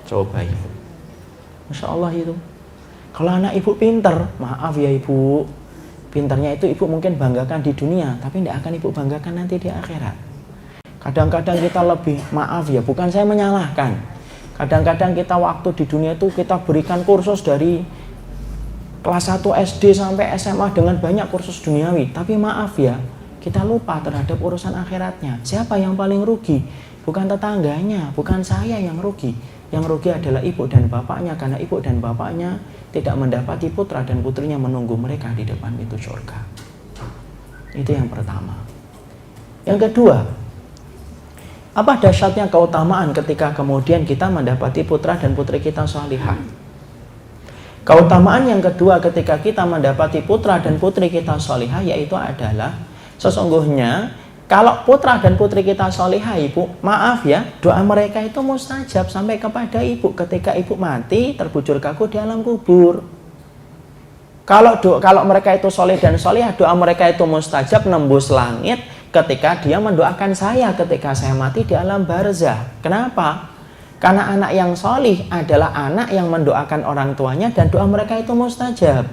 Coba ibu, Masya Allah itu. Kalau anak ibu pinter, maaf ya ibu, pinternya itu ibu mungkin banggakan di dunia, tapi tidak akan ibu banggakan nanti di akhirat. Kadang-kadang kita lebih, maaf ya, bukan saya menyalahkan. Kadang-kadang kita waktu di dunia itu kita berikan kursus dari kelas 1 SD sampai SMA dengan banyak kursus duniawi. Tapi maaf ya, kita lupa terhadap urusan akhiratnya. Siapa yang paling rugi? Bukan tetangganya, bukan saya yang rugi. Yang rugi adalah ibu dan bapaknya, karena ibu dan bapaknya tidak mendapati putra dan putrinya menunggu mereka di depan pintu surga. Itu yang pertama. Yang kedua, apa dahsyatnya keutamaan ketika kemudian kita mendapati putra dan putri kita salihah? Keutamaan yang kedua ketika kita mendapati putra dan putri kita salihah yaitu adalah sesungguhnya kalau putra dan putri kita salihah ibu, maaf ya, doa mereka itu mustajab sampai kepada ibu ketika ibu mati terbujur kaku di alam kubur. Kalau mereka itu soleh dan solihah, doa mereka itu mustajab nembus langit ketika dia mendoakan saya ketika saya mati di alam barzah. Kenapa? Karena anak yang solih adalah anak yang mendoakan orang tuanya dan doa mereka itu mustajab.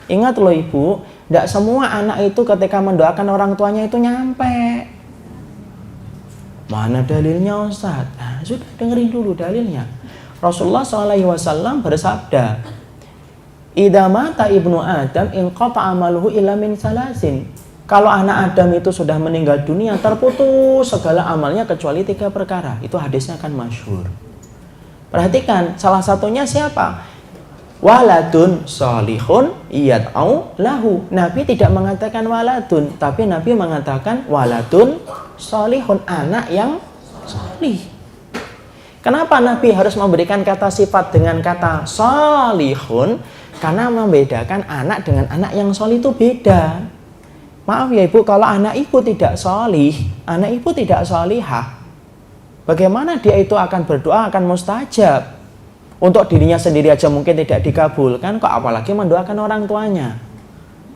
Ingat loh ibu, tidak semua anak itu ketika mendoakan orang tuanya itu nyampe. Mana dalilnya Ustaz? Nah, sudah dengerin dulu dalilnya. Rasulullah SAW bersabda, idza mata ibnu Adam inqata amaluhu illa min salasin. Kalau anak Adam itu sudah meninggal dunia, terputus segala amalnya kecuali 3 perkara. Itu hadisnya kan masyhur. Perhatikan, salah satunya siapa? Waladun solihun yad'u lahu. Nabi tidak mengatakan waladun, tapi Nabi mengatakan waladun solihun, anak yang solih. Kenapa Nabi harus memberikan kata sifat dengan kata solihun? Karena membedakan anak dengan anak yang solih itu beda. Maaf ya ibu, kalau anak ibu tidak solih, anak ibu tidak solihah, bagaimana dia itu akan berdoa, akan mustajab? Untuk dirinya sendiri aja mungkin tidak dikabulkan, kok apalagi mendoakan orang tuanya.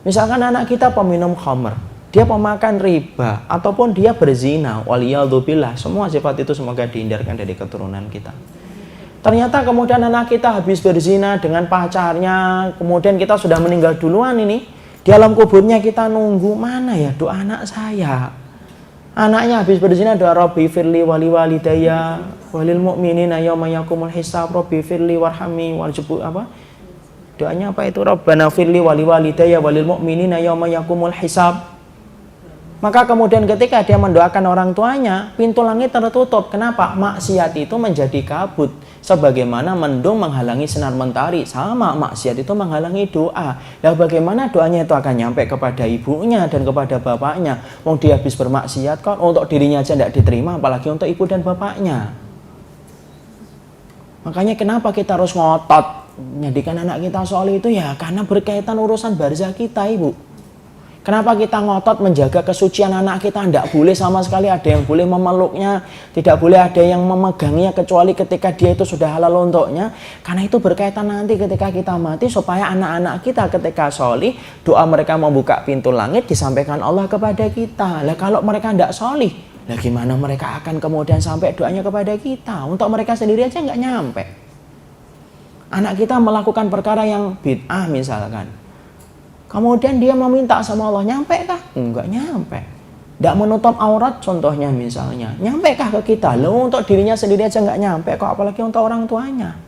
Misalkan anak kita peminum khamr, dia pemakan riba, ataupun dia berzina, waliyadzubillah, semua sifat itu semoga dihindarkan dari keturunan kita. Ternyata kemudian anak kita habis berzina dengan pacarnya, kemudian kita sudah meninggal duluan ini, di alam kuburnya kita nunggu, mana ya doa anak saya? Anaknya habis berzina doa Rabbi firli wali walidayya walil mu'minina yauma yaqumul hisab, Rabbi firli warhami warjubu apa? Doanya apa itu? Rabbana firli wali walidayya walil mu'minina yauma yaqumul hisab. Maka kemudian ketika dia mendoakan orang tuanya, pintu langit tertutup. Kenapa? Maksiat itu menjadi kabut. Sebagaimana mendung menghalangi sinar mentari, sama maksiat itu menghalangi doa. Nah, bagaimana doanya itu akan nyampe kepada ibunya dan kepada bapaknya? Wong dia habis bermaksiat kok, untuk dirinya aja tidak diterima, apalagi untuk ibu dan bapaknya. Makanya kenapa kita harus ngotot menjadikan anak kita soleh itu ya karena berkaitan urusan barzah kita, ibu. Kenapa kita ngotot menjaga kesucian anak kita? Tidak boleh sama sekali ada yang boleh memeluknya, tidak boleh ada yang memegangnya kecuali ketika dia itu sudah halal untuknya. Karena itu berkaitan nanti ketika kita mati supaya anak-anak kita ketika solih, doa mereka membuka pintu langit disampaikan Allah kepada kita. Lah kalau mereka tidak solih, lah gimana mereka akan kemudian sampai doanya kepada kita? Untuk mereka sendiri aja nggak nyampe. Anak kita melakukan perkara yang bid'ah misalkan. Kemudian dia meminta sama Allah, nyampe kah? Enggak nyampe. Tidak menutup aurat contohnya misalnya. Nyampe kah ke kita? Loh, untuk dirinya sendiri aja nggak nyampe kok, apalagi untuk orang tuanya.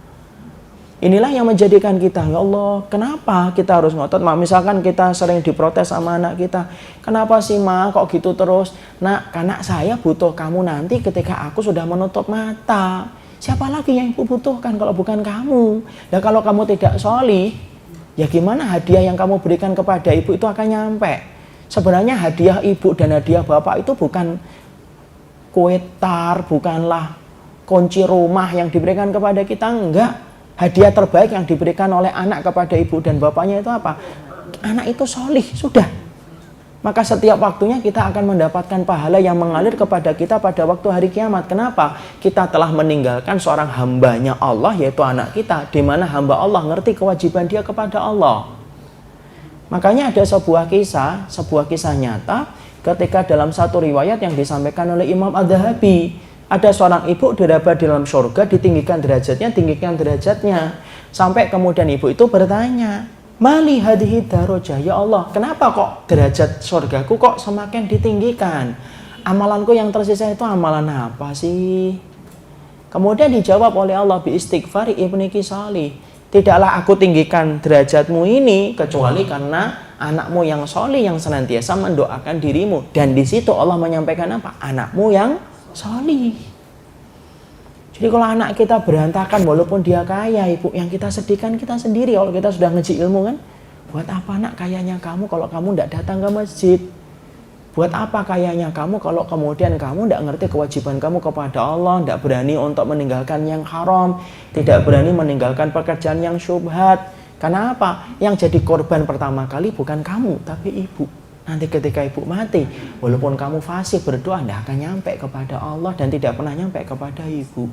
Inilah yang menjadikan kita, ya Allah, kenapa kita harus ngotot? Misalkan kita sering diprotes sama anak kita. Kenapa sih ma kok gitu terus? Nak, karena saya butuh kamu nanti ketika aku sudah menutup mata. Siapa lagi yang ibu butuhkan kalau bukan kamu? Dan kalau kamu tidak solih, ya gimana hadiah yang kamu berikan kepada ibu itu akan nyampe? Sebenarnya hadiah ibu dan hadiah bapak itu bukan kue tar, bukanlah kunci rumah yang diberikan kepada kita, enggak. Hadiah terbaik yang diberikan oleh anak kepada ibu dan bapaknya itu apa? Anak itu solih, sudah. Maka setiap waktunya kita akan mendapatkan pahala yang mengalir kepada kita pada waktu hari kiamat. Kenapa? Kita telah meninggalkan seorang hambanya Allah, yaitu anak kita, di mana hamba Allah ngerti kewajiban dia kepada Allah. Makanya ada sebuah kisah nyata ketika dalam satu riwayat yang disampaikan oleh Imam Adz-Dzahabi, ada seorang ibu diraba di dalam surga, tinggikan derajatnya, sampai kemudian ibu itu bertanya, Mali hadhihi darajah, ya Allah, kenapa kok derajat surgaku kok semakin ditinggikan? Amalanku yang tersisa itu amalan apa sih? Kemudian dijawab oleh Allah bi istighfari ibniki salih. Tidaklah aku tinggikan derajatmu ini kecuali karena anakmu yang solih yang senantiasa mendoakan dirimu. Dan di situ Allah menyampaikan apa? Anakmu yang solih. Jadi kalau anak kita berantakan walaupun dia kaya, ibu, yang kita sedihkan kita sendiri. Kalau kita sudah ngaji ilmu kan, buat apa nak kayanya kamu kalau kamu tidak datang ke masjid? Buat apa kayanya kamu kalau kemudian kamu tidak ngerti kewajiban kamu kepada Allah, tidak berani untuk meninggalkan yang haram, tidak berani meninggalkan pekerjaan yang syubhat. Karena apa? Yang jadi korban pertama kali bukan kamu, tapi ibu. Nanti ketika ibu mati, walaupun kamu fasih berdoa, tidak akan nyampe kepada Allah dan tidak pernah nyampe kepada ibu.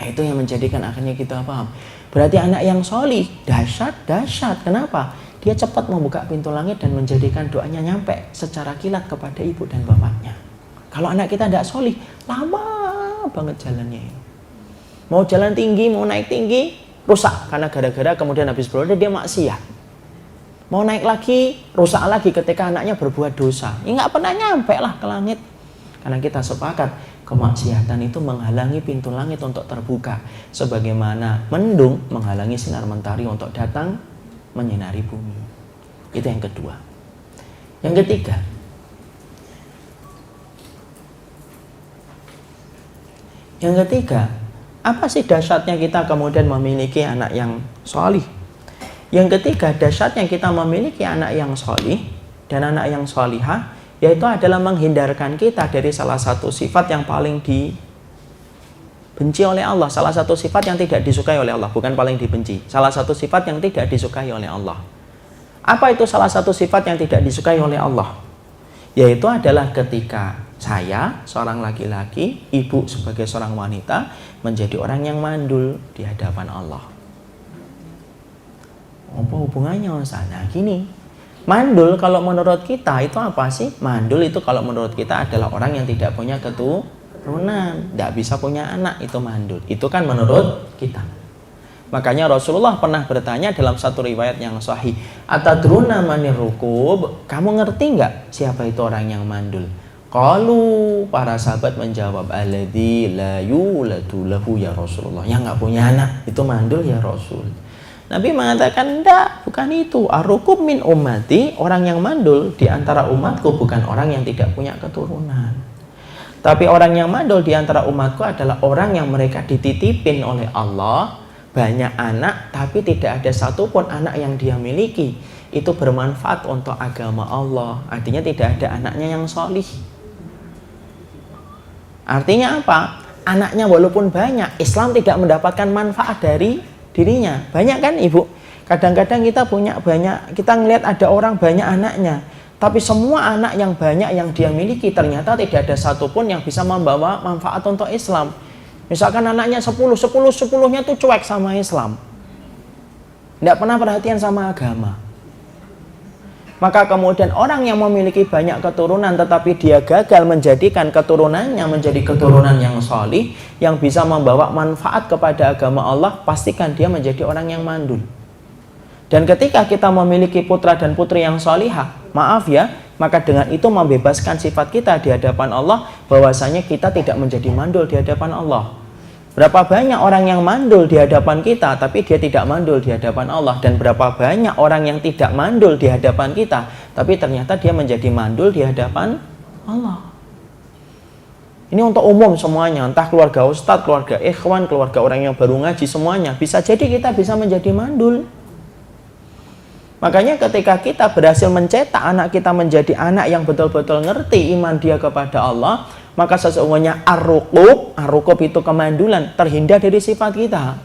Itu yang menjadikan akhirnya kita paham. Berarti anak yang solih, dahsyat. Kenapa? Dia cepat membuka pintu langit dan menjadikan doanya nyampe secara kilat kepada ibu dan bapaknya. Kalau anak kita tidak solih, lama banget jalannya. Mau jalan tinggi, mau naik tinggi, rusak. Karena gara-gara kemudian habis berdoa dia maksiat. Mau naik lagi, rusak lagi ketika anaknya berbuat dosa. Ya nggak pernah nyampe lah ke langit. Karena kita sepakat, kemaksiatan itu menghalangi pintu langit untuk terbuka. Sebagaimana mendung menghalangi sinar mentari untuk datang menyinari bumi. Itu yang kedua. Yang ketiga, apa sih dahsyatnya kita kemudian memiliki anak yang solih? Yang ketiga, dahsyatnya kita memiliki anak yang solih dan anak yang solihah, yaitu adalah menghindarkan kita dari salah satu sifat yang paling dibenci oleh Allah. Salah satu sifat yang tidak disukai oleh Allah, bukan paling dibenci. Salah satu sifat yang tidak disukai oleh Allah. Apa itu salah satu sifat yang tidak disukai oleh Allah? Yaitu adalah ketika saya, seorang laki-laki, ibu sebagai seorang wanita, menjadi orang yang mandul di hadapan Allah. Apa hubungannya Ustaz? Nah gini, mandul kalau menurut kita itu apa sih? Mandul itu kalau menurut kita adalah orang yang tidak punya keturunan, tidak bisa punya anak, itu mandul. Itu kan menurut kita. Makanya Rasulullah pernah bertanya dalam satu riwayat yang sahih, atadruna manir rukub, kamu ngerti nggak siapa itu orang yang mandul? Qalu, para sahabat menjawab, alladzi la yuladu lahu ya Rasulullah, yang nggak punya anak itu mandul ya Rasul. Nabi mengatakan, enggak, bukan itu. Ar-rukum min ummati, orang yang mandul di antara umatku bukan orang yang tidak punya keturunan. Tapi orang yang mandul di antara umatku adalah orang yang mereka dititipin oleh Allah, banyak anak, tapi tidak ada satupun anak yang dia miliki itu bermanfaat untuk agama Allah. Artinya tidak ada anaknya yang solih. Artinya apa? Anaknya walaupun banyak, Islam tidak mendapatkan manfaat dari dirinya. Banyak kan ibu? Kadang-kadang kita punya banyak, kita ngelihat ada orang banyak anaknya, tapi semua anak yang banyak yang dia miliki ternyata tidak ada satupun yang bisa membawa manfaat untuk Islam. Misalkan anaknya 10-10-10-nya tuh cuek sama Islam, tidak pernah perhatian sama agama. Maka kemudian orang yang memiliki banyak keturunan tetapi dia gagal menjadikan keturunannya menjadi keturunan yang solih, yang bisa membawa manfaat kepada agama Allah, pastikan dia menjadi orang yang mandul. Dan ketika kita memiliki putra dan putri yang solihah, maaf ya, maka dengan itu membebaskan sifat kita di hadapan Allah, bahwasanya kita tidak menjadi mandul di hadapan Allah. Berapa banyak orang yang mandul di hadapan kita, tapi dia tidak mandul di hadapan Allah. Dan berapa banyak orang yang tidak mandul di hadapan kita, tapi ternyata dia menjadi mandul di hadapan Allah. Ini untuk umum semuanya, entah keluarga ustadz, keluarga ikhwan, keluarga orang yang baru ngaji, semuanya. Bisa jadi kita bisa menjadi mandul. Makanya ketika kita berhasil mencetak anak kita menjadi anak yang betul-betul ngerti iman dia kepada Allah, maka sesungguhnya ar-rukub itu kemandulan, terhindar dari sifat kita.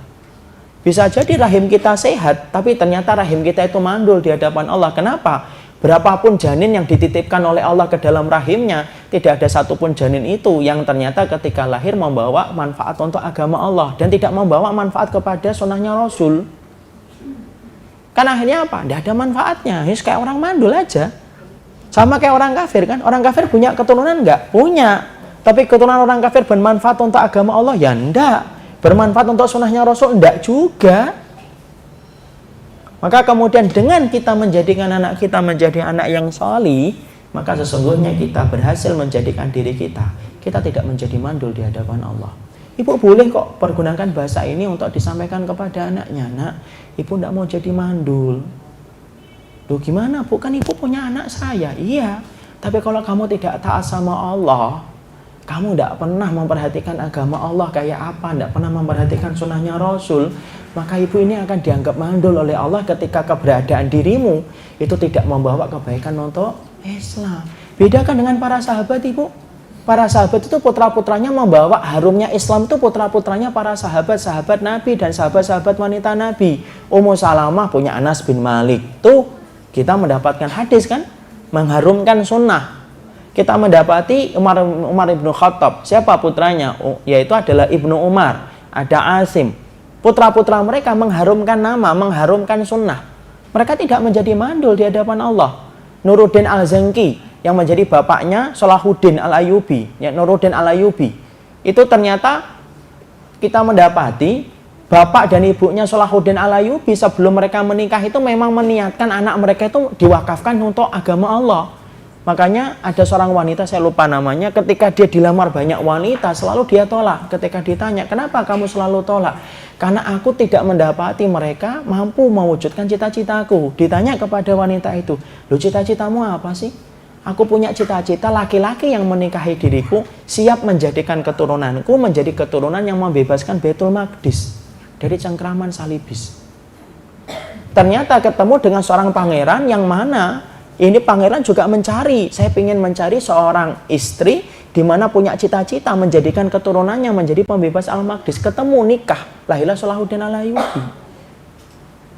Bisa jadi rahim kita sehat, tapi ternyata rahim kita itu mandul di hadapan Allah. Kenapa? Berapapun janin yang dititipkan oleh Allah ke dalam rahimnya, tidak ada satupun janin itu yang ternyata ketika lahir membawa manfaat untuk agama Allah dan tidak membawa manfaat kepada sunnahnya Rasul. Kan akhirnya apa? Tidak ada manfaatnya. Ini kayak orang mandul aja. Sama kayak orang kafir kan? Orang kafir punya keturunan enggak? Punya. Tapi keturunan orang kafir bermanfaat untuk agama Allah? Ya enggak. Bermanfaat untuk sunnahnya Rasul? Enggak juga. Maka kemudian dengan kita menjadikan anak kita menjadi anak yang solih, maka sesungguhnya kita berhasil menjadikan diri kita tidak menjadi mandul di hadapan Allah. Ibu boleh kok pergunakan bahasa ini untuk disampaikan kepada anaknya. Nak, ibu enggak mau jadi mandul. Loh gimana bu? Kan ibu punya anak saya. Iya. Tapi kalau kamu tidak taat sama Allah, kamu tidak pernah memperhatikan agama Allah kayak apa, tidak pernah memperhatikan sunnahnya Rasul, maka ibu ini akan dianggap mandul oleh Allah ketika keberadaan dirimu itu tidak membawa kebaikan untuk Islam. Bedakan dengan para sahabat ibu. Para sahabat itu putra-putranya membawa harumnya Islam, itu putra-putranya para sahabat-sahabat Nabi dan sahabat-sahabat wanita Nabi. Ummu Salamah punya Anas bin Malik. Tuh kita mendapatkan hadis kan, mengharumkan sunnah. Kita mendapati Umar ibnu Khattab. Siapa putranya? Yaitu adalah Ibnu Umar. Ada Asim. Putra-putra mereka mengharumkan nama, mengharumkan sunnah. Mereka tidak menjadi mandul di hadapan Allah. Nuruddin Al-Zanki yang menjadi bapaknya Salahuddin Al-Ayyubi, ya, Nuruddin Al-Ayyubi. Itu ternyata kita mendapati bapak dan ibunya Salahuddin Al-Ayyubi sebelum mereka menikah itu memang meniatkan anak mereka itu diwakafkan untuk agama Allah. Makanya ada seorang wanita, saya lupa namanya, ketika dia dilamar banyak wanita selalu dia tolak. Ketika ditanya, kenapa kamu selalu tolak? Karena aku tidak mendapati mereka mampu mewujudkan cita-citaku. Ditanya kepada wanita itu, loh cita-citamu apa sih? Aku punya cita-cita laki-laki yang menikahi diriku siap menjadikan keturunanku menjadi keturunan yang membebaskan Baitul Maqdis dari cengkraman salibis. Ternyata ketemu dengan seorang pangeran yang mana ini pangeran juga mencari, saya ingin mencari seorang istri di mana punya cita-cita menjadikan keturunannya menjadi pembebas Al-Maqdis. Ketemu, nikah, lahirlah Salahuddin Al-Ayyubi.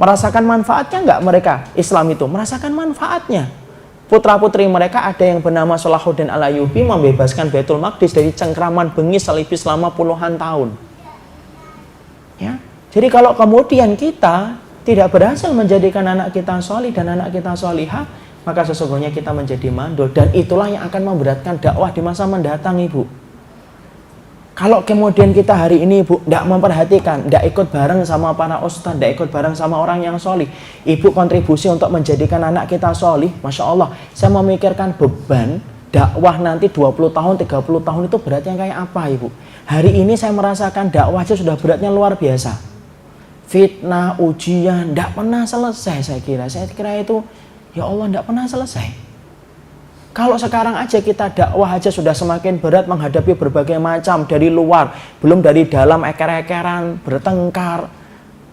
Merasakan manfaatnya enggak mereka? Islam itu merasakan manfaatnya. Putra-putri mereka ada yang bernama Salahuddin Al-Ayyubi membebaskan Baitul Maqdis dari cengkraman bengis salibis selama puluhan tahun. Ya. Jadi kalau kemudian kita tidak berhasil menjadikan anak kita solih dan anak kita solihah, maka sesungguhnya kita menjadi mandul, dan itulah yang akan memberatkan dakwah di masa mendatang ibu. Kalau kemudian kita hari ini ibu tidak memperhatikan, tidak ikut bareng sama para ustadz, tidak ikut bareng sama orang yang solih, ibu kontribusi untuk menjadikan anak kita solih, Masya Allah, saya memikirkan beban dakwah nanti 20 tahun, 30 tahun itu beratnya kayak apa ibu. Hari ini saya merasakan dakwah aja sudah beratnya luar biasa. fitnah, ujian, tidak pernah selesai. Saya kira itu, ya Allah, tidak pernah selesai. Kalau sekarang aja kita dakwah aja sudah semakin berat menghadapi berbagai macam dari luar, belum dari dalam eker-ekeran, bertengkar,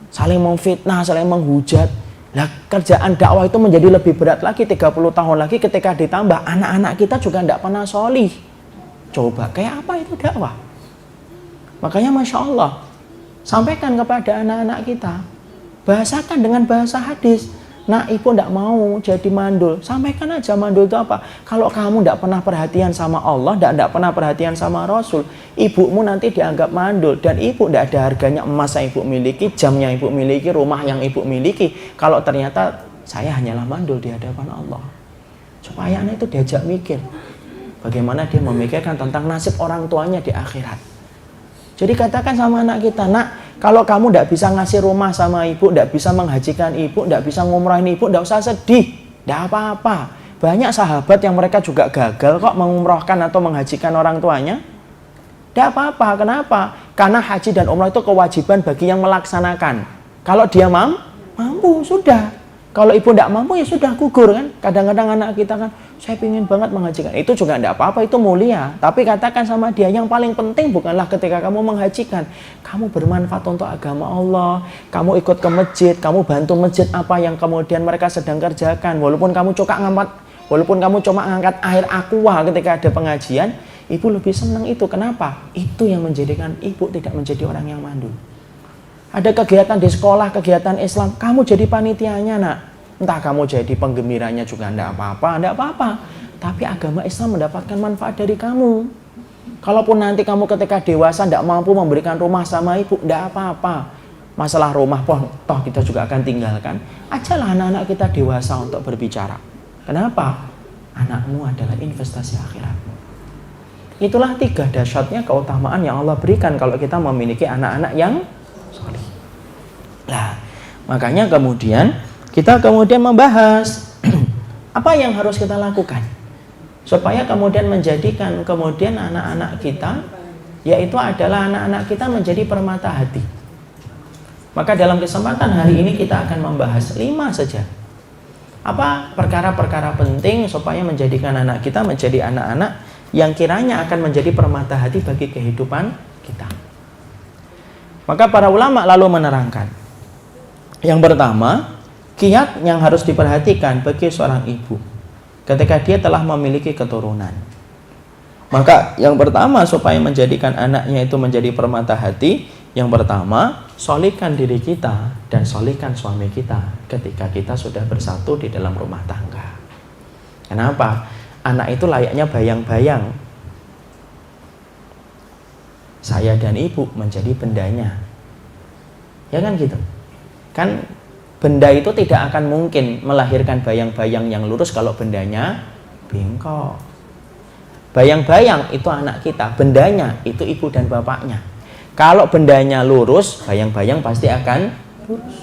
saling memfitnah, saling menghujat. Nah, kerjaan dakwah itu menjadi lebih berat lagi 30 tahun lagi ketika ditambah anak-anak kita juga tidak pernah sholih. Coba kayak apa itu dakwah? Makanya Masya Allah, sampaikan kepada anak-anak kita, bahasakan dengan bahasa hadis. Nah, ibu tidak mau jadi mandul, sampaikan aja mandul itu apa. Kalau kamu tidak pernah perhatian sama Allah, tidak pernah perhatian sama Rasul, ibumu nanti dianggap mandul. Dan ibu tidak ada harganya emas yang ibu miliki, jam yang ibu miliki, rumah yang ibu miliki, kalau ternyata saya hanyalah mandul di hadapan Allah. Supaya anak itu diajak mikir bagaimana dia memikirkan tentang nasib orang tuanya di akhirat. Jadi katakan sama anak kita, nak, kalau kamu tidak bisa ngasih rumah sama ibu, tidak bisa menghajikan ibu, tidak bisa ngumrahin ibu, tidak usah sedih, tidak apa-apa. Banyak sahabat yang mereka juga gagal kok mengumrohkan atau menghajikan orang tuanya. Tidak apa-apa, kenapa? Karena haji dan umrah itu kewajiban bagi yang melaksanakan. Kalau dia mampu, sudah. Kalau ibu tidak mampu, ya sudah, gugur kan. Kadang-kadang anak kita kan, saya ingin banget menghajikan. Itu juga tidak apa-apa, itu mulia. Tapi katakan sama dia, yang paling penting bukanlah ketika kamu menghajikan. Kamu bermanfaat untuk agama Allah. Kamu ikut ke masjid, kamu bantu masjid apa yang kemudian mereka sedang kerjakan. Walaupun kamu cuma ngangkat air aqua ketika ada pengajian, ibu lebih senang itu. Kenapa? Itu yang menjadikan ibu tidak menjadi orang yang mandul. Ada kegiatan di sekolah, kegiatan Islam, kamu jadi panitianya, nak. Entah kamu jadi penggembiranya juga tidak apa-apa. Tapi agama Islam mendapatkan manfaat dari kamu. Kalaupun nanti kamu ketika dewasa tidak mampu memberikan rumah sama ibu, tidak apa-apa. Masalah rumah pun toh kita juga akan tinggalkan. Ajalah anak-anak kita dewasa untuk berbicara. Kenapa? Anakmu adalah investasi akhirat. Itulah 3 dahsyatnya keutamaan yang Allah berikan kalau kita memiliki anak-anak yang solih. Nah, makanya kemudian kita membahas apa yang harus kita lakukan supaya kemudian menjadikan kemudian anak-anak kita, yaitu adalah anak-anak kita menjadi permata hati. Maka dalam kesempatan hari ini kita akan membahas 5 saja. Apa perkara-perkara penting supaya menjadikan anak kita menjadi anak-anak yang kiranya akan menjadi permata hati bagi kehidupan kita. Maka para ulama lalu menerangkan, yang pertama, kiat yang harus diperhatikan bagi seorang ibu ketika dia telah memiliki keturunan. Maka yang pertama supaya menjadikan anaknya itu menjadi permata hati, yang pertama, solihkan diri kita dan solihkan suami kita ketika kita sudah bersatu di dalam rumah tangga. Kenapa? Anak itu layaknya bayang-bayang. Saya dan ibu menjadi bendanya. Ya kan gitu. Kan benda itu tidak akan mungkin melahirkan bayang-bayang yang lurus kalau bendanya bengkok. Bayang-bayang itu anak kita, bendanya itu ibu dan bapaknya. Kalau bendanya lurus, bayang-bayang pasti akan lurus.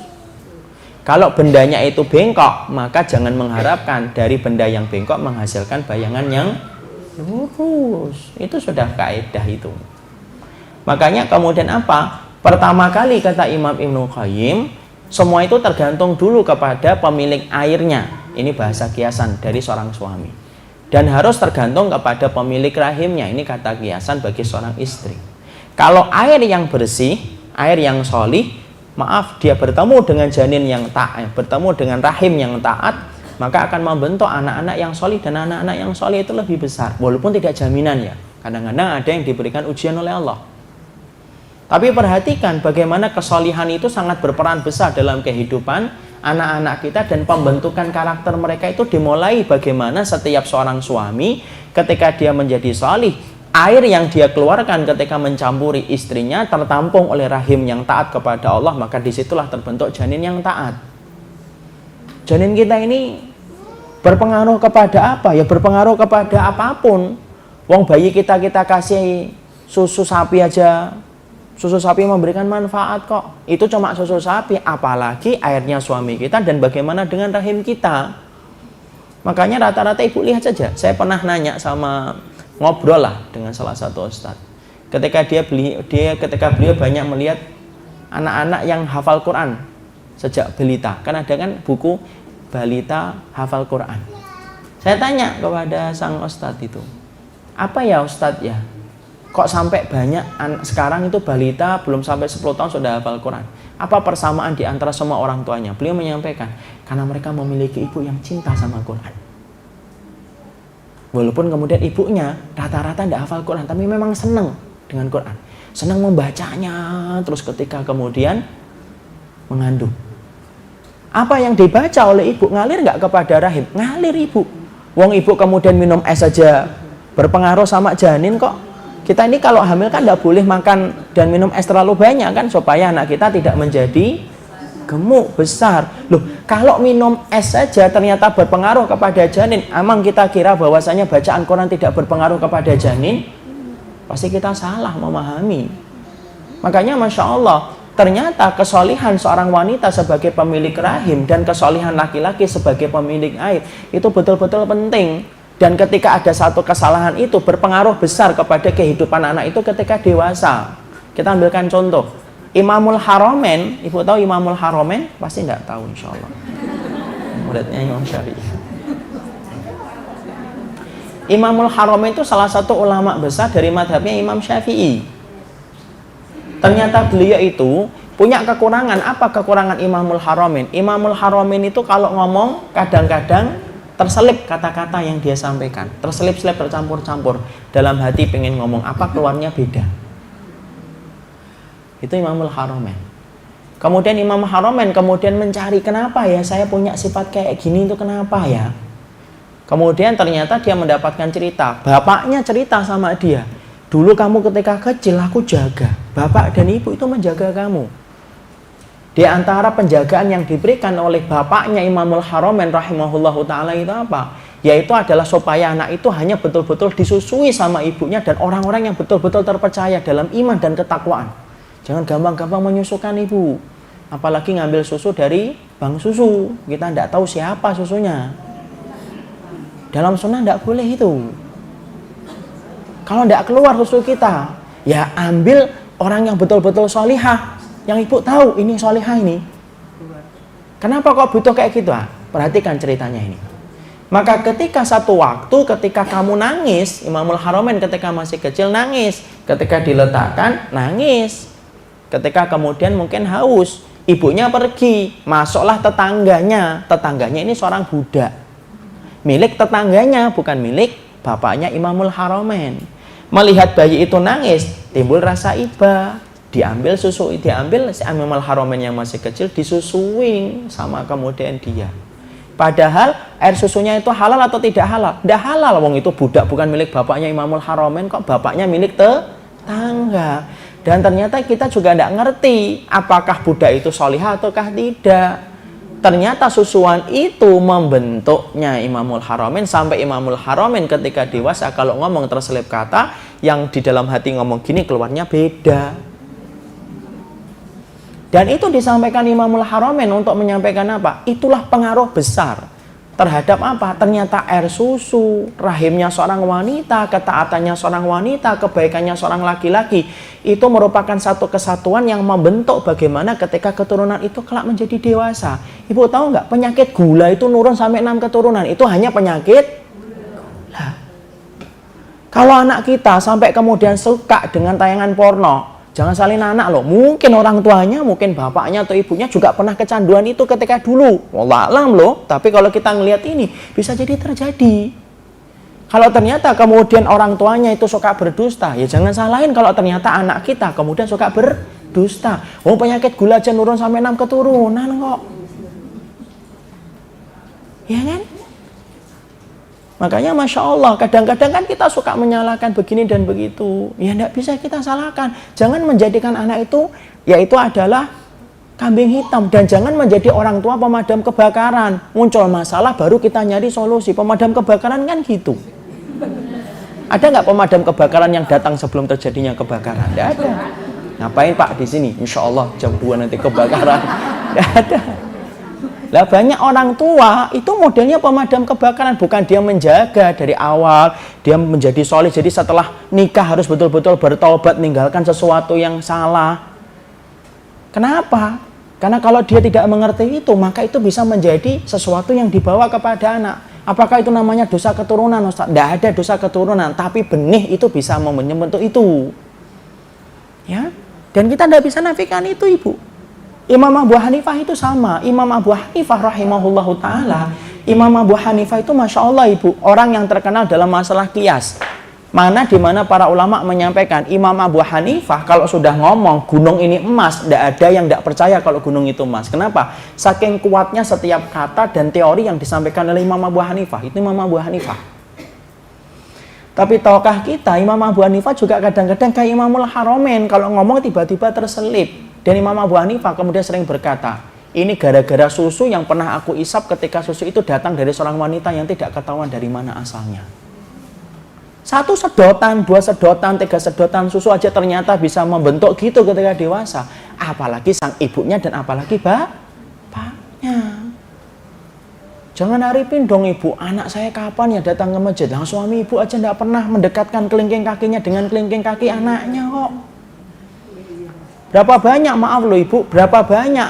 Kalau bendanya itu bengkok, maka jangan mengharapkan dari benda yang bengkok menghasilkan bayangan yang lurus. Itu sudah kaidah itu. Makanya kemudian apa? Pertama kali kata Imam Ibnu Qayyim, semua itu tergantung dulu kepada pemilik airnya. Ini bahasa kiasan dari seorang suami. Dan harus tergantung kepada pemilik rahimnya. Ini kata kiasan bagi seorang istri. Kalau air yang bersih, air yang sholih, maaf, dia bertemu dengan janin yang taat, bertemu dengan rahim yang taat, maka akan membentuk anak-anak yang sholih, dan anak-anak yang sholih itu lebih besar. Walaupun tidak jaminan ya. Kadang-kadang ada yang diberikan ujian oleh Allah. Tapi perhatikan bagaimana kesolihan itu sangat berperan besar dalam kehidupan anak-anak kita, dan pembentukan karakter mereka itu dimulai bagaimana setiap seorang suami ketika dia menjadi sholih, air yang dia keluarkan ketika mencampuri istrinya tertampung oleh rahim yang taat kepada Allah, maka disitulah terbentuk janin yang taat. Janin kita ini berpengaruh kepada apa? Ya berpengaruh kepada apapun. Wong bayi kita kasih susu sapi aja, susu sapi memberikan manfaat kok. Itu cuma susu sapi, apalagi airnya suami kita dan bagaimana dengan rahim kita. Makanya rata-rata ibu lihat saja. Saya pernah nanya ngobrol lah dengan salah satu ustadz. Ketika beliau banyak melihat anak-anak yang hafal Quran sejak balita. Kan ada kan buku balita hafal Quran. Saya tanya kepada sang ustadz itu, apa ya ustadz ya, kok sampai banyak sekarang itu balita belum sampai 10 tahun sudah hafal Quran? Apa persamaan di antara semua orang tuanya? Beliau menyampaikan, karena mereka memiliki ibu yang cinta sama Quran. Walaupun kemudian ibunya rata-rata tidak hafal Quran, tapi memang senang dengan Quran. Senang membacanya, terus ketika kemudian mengandung. Apa yang dibaca oleh ibu ngalir nggak kepada rahim? Ngalir ibu. Wong ibu kemudian minum es saja berpengaruh sama janin kok. Kita ini kalau hamil kan tidak boleh makan dan minum es terlalu banyak kan, supaya anak kita tidak menjadi gemuk besar. Loh, kalau minum es saja ternyata berpengaruh kepada janin, emang kita kira bahwasanya bacaan Quran tidak berpengaruh kepada janin? Pasti kita salah memahami. Makanya Masya Allah, ternyata kesolihan seorang wanita sebagai pemilik rahim dan kesolihan laki-laki sebagai pemilik air itu betul-betul penting. Dan ketika ada satu kesalahan itu berpengaruh besar kepada kehidupan anak itu ketika dewasa. Kita ambilkan contoh Imamul Haromen. Ibu tahu Imamul Haromen? Pasti tidak tahu insya Allah. Muridnya Imam Syafi'i. Imamul Haromen itu salah satu ulama besar dari madhabnya Imam Syafi'i. Ternyata beliau itu punya kekurangan. Apa kekurangan Imamul Haromen? Imamul Haromen itu kalau ngomong kadang-kadang terselip kata-kata yang dia sampaikan, terselip-selip, tercampur-campur. Dalam hati pengen ngomong apa, keluarnya beda. Itu Imamul Haromen. Kemudian Imam Haromen kemudian mencari, kenapa ya saya punya sifat kayak gini, itu kenapa ya? Kemudian ternyata dia mendapatkan cerita. Bapaknya cerita sama dia, dulu kamu ketika kecil aku jaga. Bapak dan ibu itu menjaga kamu. Di antara penjagaan yang diberikan oleh bapaknya Imamul Haromen rahimahullahu ta'ala itu apa? Yaitu adalah supaya anak itu hanya betul-betul disusui sama ibunya dan orang-orang yang betul-betul terpercaya dalam iman dan ketakwaan. Jangan gampang-gampang menyusukan ibu. Apalagi ngambil susu dari bank susu. Kita tidak tahu siapa susunya. Dalam sunnah tidak boleh itu. Kalau tidak keluar susu kita, ya ambil orang yang betul-betul solihah. Yang ibu tahu ini solihah ini. Kenapa kok butuh kayak gitu? Perhatikan ceritanya ini. Maka ketika satu waktu ketika kamu nangis, Imamul Haromen ketika masih kecil nangis. Ketika diletakkan nangis. Ketika kemudian mungkin haus, ibunya pergi, masuklah tetangganya. Tetangganya ini seorang budak. Milik tetangganya, bukan milik bapaknya Imamul Haromen. Melihat bayi itu nangis, timbul rasa iba. Diambil susu, diambil si Imamul Haromen yang masih kecil, disusuin sama kemudian dia. Padahal air susunya itu halal atau tidak halal? Tidak halal, wong itu budak bukan milik bapaknya Imamul Haromen, kok bapaknya milik tetangga. Dan ternyata kita juga tidak ngerti apakah budak itu solihah ataukah tidak. Ternyata susuan itu membentuknya Imamul Haromen sampai Imamul Haromen ketika dewasa kalau ngomong terselip kata yang di dalam hati ngomong gini keluarnya beda. Dan itu disampaikan Imamul Haromen untuk menyampaikan apa? Itulah pengaruh besar terhadap apa? Ternyata air susu, rahimnya seorang wanita, ketaatannya seorang wanita, kebaikannya seorang laki-laki itu merupakan satu kesatuan yang membentuk bagaimana ketika keturunan itu kelak menjadi dewasa. Ibu tahu nggak? Penyakit gula itu nurun sampai 6 keturunan. Itu hanya penyakit gula. Kalau anak kita sampai kemudian suka dengan tayangan porno, jangan salin anak loh. Mungkin orang tuanya, mungkin bapaknya atau ibunya juga pernah kecanduan itu ketika dulu. Wallah alam loh. Tapi kalau kita ngelihat ini, bisa jadi terjadi. Kalau ternyata kemudian orang tuanya itu suka berdusta, ya jangan salahin kalau ternyata anak kita kemudian suka berdusta. Oh, penyakit gula aja nurun sampai 6 keturunan kok. Ya kan? Makanya Masya Allah, kadang-kadang kan kita suka menyalahkan begini dan begitu. Ya tidak bisa kita salahkan. Jangan menjadikan anak itu, yaitu adalah kambing hitam. Dan jangan menjadi orang tua pemadam kebakaran. Muncul masalah baru kita nyari solusi. Pemadam kebakaran kan gitu. Ada nggak pemadam kebakaran yang datang sebelum terjadinya kebakaran? Tidak ada. Ngapain Pak di sini? Insya Allah jam 2 nanti kebakaran. Tidak ada. Lah banyak orang tua itu modelnya pemadam kebakaran, bukan dia menjaga dari awal, dia menjadi soleh. Jadi setelah nikah harus betul-betul bertobat, meninggalkan sesuatu yang salah. Kenapa? Karena kalau dia tidak mengerti itu, maka itu bisa menjadi sesuatu yang dibawa kepada anak. Apakah itu namanya dosa keturunan, Ustaz? Tidak ada dosa keturunan, tapi benih itu bisa membentuk itu. Ya, dan kita tidak bisa nafikan itu, Ibu. Imam Abu Hanifah itu sama. Imam Abu Hanifah rahimahullahu ta'ala, Imam Abu Hanifah itu Masya Allah, Ibu, orang yang terkenal dalam masalah qiyas. Mana di mana para ulama menyampaikan Imam Abu Hanifah kalau sudah ngomong gunung ini emas, tidak ada yang tidak percaya kalau gunung itu emas. Kenapa? Saking kuatnya setiap kata dan teori yang disampaikan oleh Imam Abu Hanifah. Itu Imam Abu Hanifah. Tapi tahukah kita, Imam Abu Hanifah juga kadang-kadang kayak Imamul Haramain, kalau ngomong tiba-tiba terselip. Dan Imam Abu Hanifah kemudian sering berkata, ini gara-gara susu yang pernah aku isap ketika susu itu datang dari seorang wanita yang tidak ketahuan dari mana asalnya. 1 sedotan, 2 sedotan, 3 sedotan susu aja ternyata bisa membentuk gitu ketika dewasa. Apalagi sang ibunya dan apalagi bapaknya. Jangan haripin dong ibu, anak saya kapan ya datang ke masjid. Nah, suami ibu aja tidak pernah mendekatkan kelingking kakinya dengan kelingking kaki anaknya kok. Berapa banyak, maaf loh ibu, berapa banyak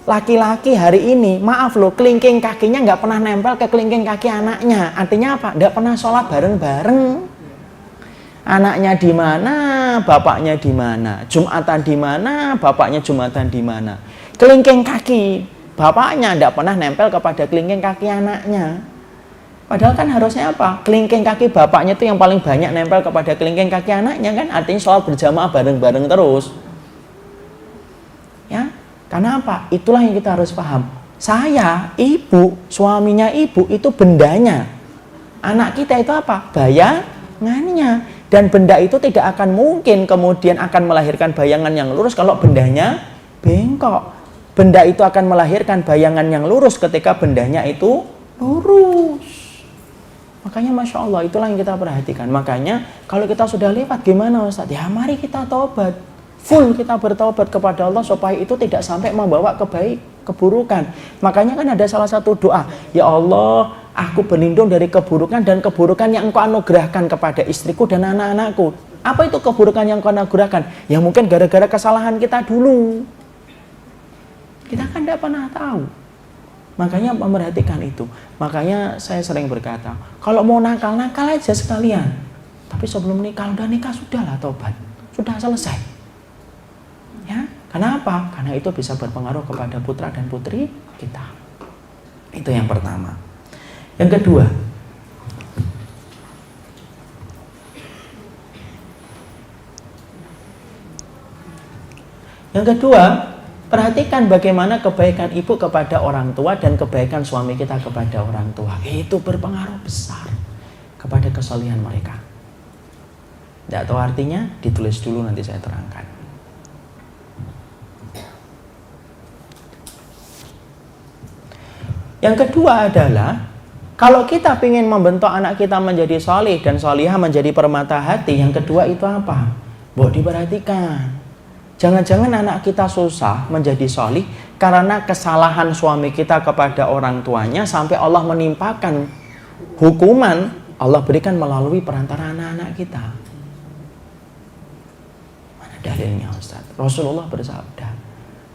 laki-laki hari ini, maaf loh, kelingking kakinya nggak pernah nempel ke kelingking kaki anaknya. Artinya apa? Nggak pernah sholat bareng-bareng. Anaknya di mana, bapaknya di mana, Jumatan di mana, bapaknya Jumatan di mana. Kelingking kaki bapaknya tidak pernah nempel kepada kelingking kaki anaknya. Padahal kan harusnya apa? Kelingking kaki bapaknya itu yang paling banyak nempel kepada kelingking kaki anaknya kan, artinya sholat berjamaah bareng-bareng terus. Ya, karena apa? Itulah yang kita harus paham. Saya, ibu, suaminya ibu itu bendanya. Anak kita itu apa? Bayangannya. Dan benda itu tidak akan mungkin kemudian akan melahirkan bayangan yang lurus kalau bendanya bengkok. Benda itu akan melahirkan bayangan yang lurus ketika bendanya itu lurus. Makanya Masya Allah, itulah yang kita perhatikan. Makanya kalau kita sudah lewat gimana Ustaz? Ya mari kita tobat. Full kita bertobat kepada Allah supaya itu tidak sampai membawa keburukan. Makanya kan ada salah satu doa, ya Allah, aku berlindung dari keburukan dan keburukan yang Engkau anugerahkan kepada istriku dan anak-anakku. Apa itu keburukan yang Engkau anugerahkan? Ya mungkin gara-gara kesalahan kita dulu. Kita kan tidak pernah tahu. Makanya memperhatikan itu. Makanya saya sering berkata, kalau mau nakal aja sekalian. Tapi sebelum nikah, udah nikah sudahlah tobat. Sudah selesai. Ya, kenapa? Karena itu bisa berpengaruh kepada putra dan putri kita. Itu yang pertama. Yang kedua, perhatikan bagaimana kebaikan ibu kepada orang tua dan kebaikan suami kita kepada orang tua. Itu berpengaruh besar kepada kesalehan mereka. Tidak tahu artinya? Ditulis dulu nanti saya terangkan. Yang kedua adalah, kalau kita ingin membentuk anak kita menjadi soleh dan solihah menjadi permata hati, yang kedua itu apa? Buat diperhatikan. Jangan-jangan anak kita susah menjadi solih karena kesalahan suami kita kepada orang tuanya sampai Allah menimpakan hukuman Allah berikan melalui perantara anak-anak kita. Mana dalilnya Ustaz? Rasulullah bersabda,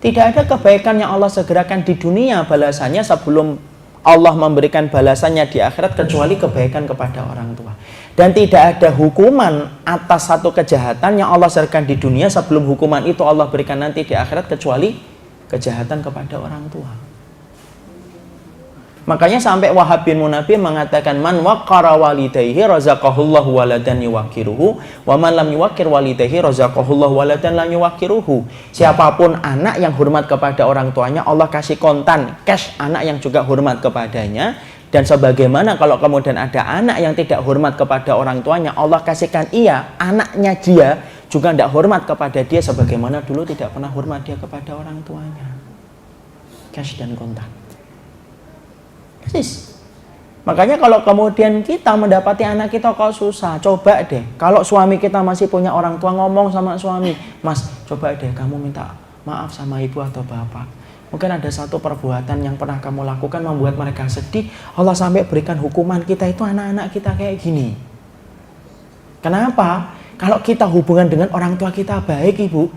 tidak ada kebaikan yang Allah segerakan di dunia balasannya sebelum Allah memberikan balasannya di akhirat kecuali kebaikan kepada orang tua. Dan tidak ada hukuman atas satu kejahatan yang Allah segerakan di dunia sebelum hukuman itu Allah berikan nanti di akhirat kecuali kejahatan kepada orang tua. Makanya sampai Wahab bin Munabbih mengatakan, man waqqara walidayhi razaqahullahu waladan yuwaqqiruhu wa man lam yuwaqqir walidayhi razaqahullahu waladan lam yuwaqqiruhu. Siapapun anak yang hormat kepada orang tuanya, Allah kasih kontan cash anak yang juga hormat kepadanya. Dan sebagaimana kalau kemudian ada anak yang tidak hormat kepada orang tuanya, Allah kasihkan anaknya dia juga tidak hormat kepada dia sebagaimana dulu tidak pernah hormat dia kepada orang tuanya. Cash dan kontan. Makanya kalau kemudian kita mendapati anak kita kok susah, coba deh. Kalau suami kita masih punya orang tua, ngomong sama suami, Mas, coba deh kamu minta maaf sama ibu atau bapak. Mungkin ada satu perbuatan yang pernah kamu lakukan membuat mereka sedih. Allah sampai berikan hukuman kita itu anak-anak kita kayak gini. Kenapa? Kalau kita hubungan dengan orang tua kita baik, ibu,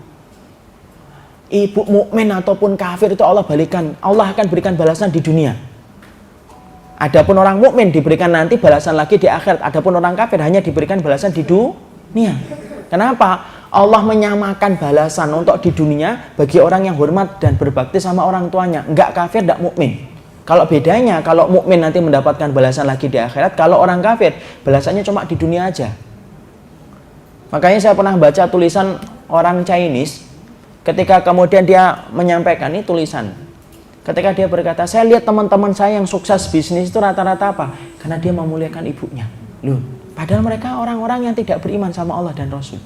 ibu mukmin ataupun kafir itu Allah akan berikan balasan di dunia. Adapun orang mukmin diberikan nanti balasan lagi di akhirat. Adapun orang kafir hanya diberikan balasan di dunia. Kenapa? Allah menyamakan balasan untuk di dunia bagi orang yang hormat dan berbakti sama orang tuanya. Enggak kafir, enggak mukmin. Kalau bedanya, kalau mukmin nanti mendapatkan balasan lagi di akhirat, kalau orang kafir balasannya cuma di dunia aja. Makanya saya pernah baca tulisan orang Chinese ketika kemudian dia menyampaikan ini tulisan. Ketika dia berkata, saya lihat teman-teman saya yang sukses bisnis itu rata-rata apa? Karena dia memuliakan ibunya. Loh, padahal mereka orang-orang yang tidak beriman sama Allah dan Rasul.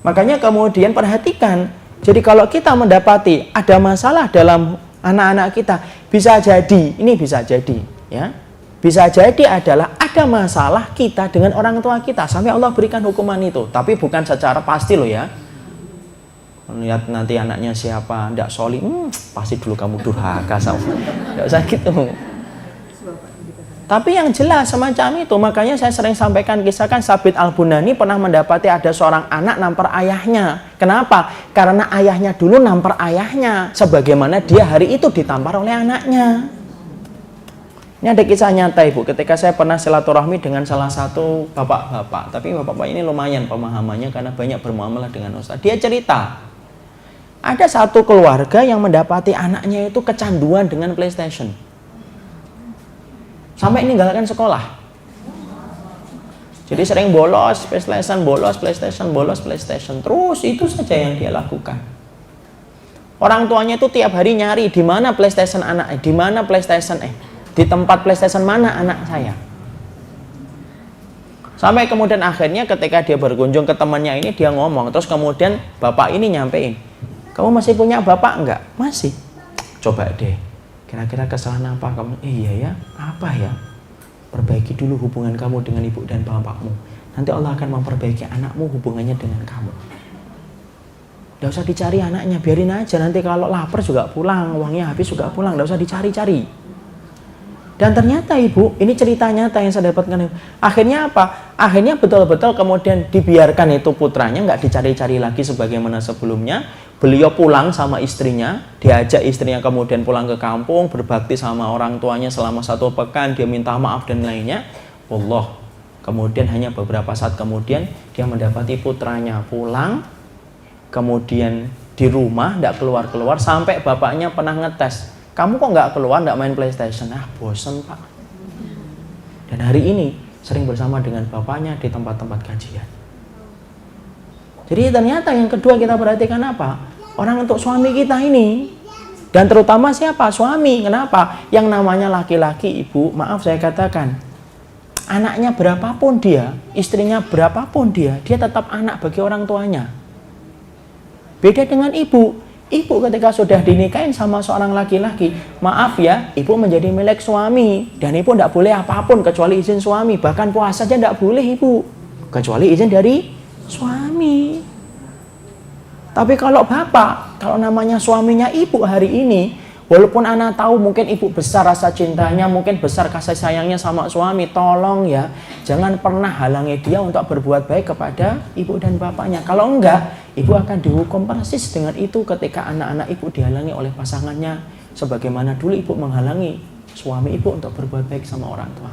Makanya kemudian perhatikan, jadi kalau kita mendapati ada masalah dalam anak-anak kita, bisa jadi ya. Bisa jadi adalah ada masalah kita dengan orang tua kita sampai Allah berikan hukuman itu, tapi bukan secara pasti loh ya. Lihat nanti anaknya siapa, ndak soli, pasti dulu kamu durhaka sama. Nggak usah gitu. Tapi yang jelas semacam itu, makanya saya sering sampaikan kisahkan Sabit Al-Bunani pernah mendapati ada seorang anak nampar ayahnya. Kenapa? Karena ayahnya dulu nampar ayahnya, sebagaimana dia hari itu ditampar oleh anaknya. Ini ada kisah nyata ibu, ketika saya pernah silaturahmi dengan salah satu bapak-bapak, tapi bapak-bapak ini lumayan pemahamannya karena banyak bermuamalah dengan ustaz. Dia cerita, ada satu keluarga yang mendapati anaknya itu kecanduan dengan PlayStation. Sampai meninggalkan sekolah. Jadi sering bolos PlayStation. Terus itu saja yang dia lakukan. Orang tuanya itu tiap hari nyari di mana PlayStation anak, di mana PlayStation di tempat PlayStation mana anak saya. Sampai kemudian akhirnya ketika dia berkunjung ke temannya ini, dia ngomong, terus kemudian bapak ini nyampein, kamu masih punya bapak enggak? Masih. Coba deh, kira-kira kesalahan apa kamu? Iya ya, apa ya? Perbaiki dulu hubungan kamu dengan ibu dan bapakmu. Nanti Allah akan memperbaiki anakmu hubungannya dengan kamu. Nggak usah dicari anaknya, biarin aja. Nanti kalau lapar juga pulang, uangnya habis juga pulang. Nggak usah dicari-cari. Dan ternyata ibu, ini cerita nyata yang saya dapatkan. Akhirnya apa? Akhirnya betul-betul kemudian dibiarkan itu putranya, nggak dicari-cari lagi sebagaimana sebelumnya. Beliau pulang sama istrinya, diajak istrinya kemudian pulang ke kampung, berbakti sama orang tuanya selama 1 pekan, dia minta maaf dan lainnya. Allah, kemudian hanya beberapa saat kemudian dia mendapati putranya pulang, kemudian di rumah nggak keluar-keluar, sampai bapaknya pernah ngetes, kamu kok nggak keluar, nggak main PlayStation? Bosen pak. Dan hari ini sering bersama dengan bapaknya di tempat-tempat kajian. Jadi ternyata yang kedua kita perhatikan apa? Orang untuk suami kita ini. Dan terutama siapa? Suami. Kenapa? Yang namanya laki-laki, ibu, maaf saya katakan, anaknya berapapun dia, istrinya berapapun dia tetap anak bagi orang tuanya. Beda dengan ibu. Ibu ketika sudah dinikahin sama seorang laki-laki, maaf ya, ibu menjadi milik suami. Dan ibu tidak boleh apapun kecuali izin suami. Bahkan puasa saja tidak boleh ibu, kecuali izin dari suami. Tapi kalau bapak, kalau namanya suaminya ibu hari ini, walaupun anak tahu mungkin ibu besar rasa cintanya, mungkin besar kasih sayangnya sama suami, tolong ya, jangan pernah halangi dia untuk berbuat baik kepada ibu dan bapaknya. Kalau enggak, ibu akan dihukum persis dengan itu ketika anak-anak ibu dihalangi oleh pasangannya, sebagaimana dulu ibu menghalangi suami ibu untuk berbuat baik sama orang tua.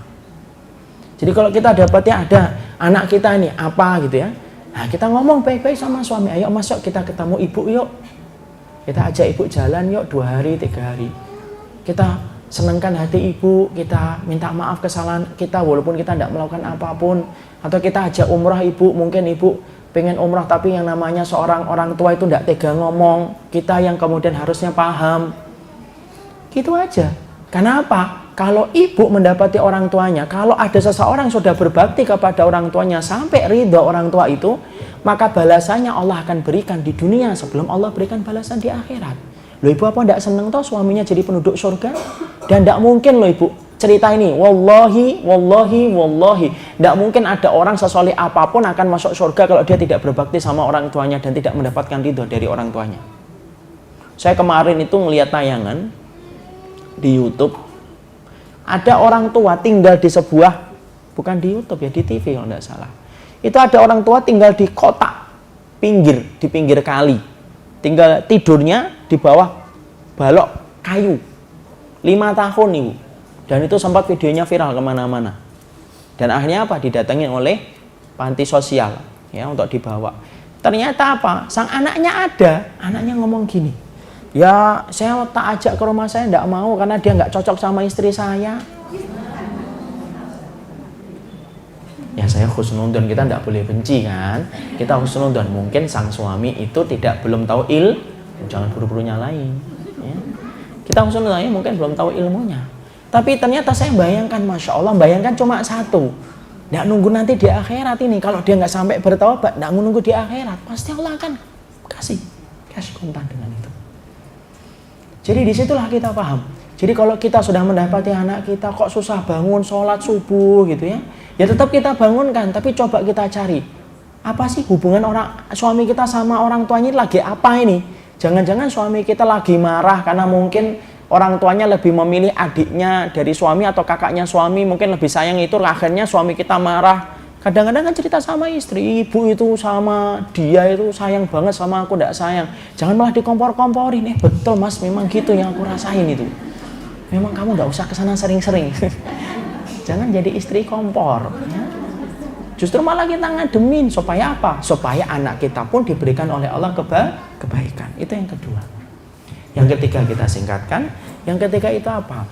Jadi kalau kita dapatnya ada anak kita ini apa gitu ya, nah kita ngomong baik-baik sama suami, ayo masuk kita ketemu ibu yuk, kita ajak ibu jalan yuk 2 hari 3 hari, kita senangkan hati ibu, kita minta maaf kesalahan kita walaupun kita tidak melakukan apapun, atau kita ajak umrah ibu, mungkin ibu pengen umrah tapi yang namanya seorang orang tua itu tidak tega ngomong, kita yang kemudian harusnya paham, gitu aja. Kenapa? Kalau ibu mendapati orang tuanya, kalau ada seseorang sudah berbakti kepada orang tuanya sampai ridho orang tua itu, maka balasannya Allah akan berikan di dunia sebelum Allah berikan balasan di akhirat. Loh ibu apa tidak senang toh suaminya jadi penduduk surga? Dan tidak mungkin loh ibu cerita ini, wallahi, tidak mungkin ada orang sesoleh apapun akan masuk surga kalau dia tidak berbakti sama orang tuanya dan tidak mendapatkan ridho dari orang tuanya. Saya kemarin itu melihat tayangan di YouTube. Ada orang tua tinggal di sebuah, bukan di YouTube ya, di TV kalau tidak salah. Itu ada orang tua tinggal di kotak, di pinggir kali. tinggal tidurnya di bawah balok kayu 5 tahun ibu, dan itu sempat videonya viral kemana-mana, dan akhirnya apa, didatangi oleh panti sosial ya untuk dibawa. Ternyata apa, sang anaknya ada, anaknya ngomong gini, ya saya tak ajak ke rumah saya, enggak mau karena dia nggak cocok sama istri saya. Ya saya husnudon, kita tidak boleh benci kan, kita husnudon. Mungkin sang suami itu belum tahu jangan buru-buru nyalain ya. Kita husnudon mungkin belum tahu ilmunya, tapi ternyata saya bayangkan, Masya Allah, bayangkan cuma satu, tidak nunggu nanti di akhirat ini, kalau dia nggak sampai bertaubat, tidak menunggu di akhirat, pasti Allah akan kasih kontan dengan itu. Jadi disitulah kita paham. Jadi kalau kita sudah mendapati anak kita kok susah bangun sholat subuh gitu ya, ya tetap kita bangunkan, tapi coba kita cari apa sih hubungan suami kita sama orang tuanya lagi apa ini. Jangan-jangan suami kita lagi marah karena mungkin orang tuanya lebih memilih adiknya dari suami atau kakaknya suami, mungkin lebih sayang itu, akhirnya suami kita marah. Kadang-kadang kan cerita sama istri, ibu itu sama dia itu sayang banget sama aku, tidak sayang. Jangan malah dikompor-komporin. Betul mas, memang gitu yang aku rasain itu. Memang kamu nggak usah kesana sering-sering. Jangan jadi istri kompor ya. Justru malah kita ngademin supaya apa? Supaya anak kita pun diberikan oleh Allah kebaikan. Itu yang kedua. Yang ketiga kita singkatkan. Yang ketiga itu apa?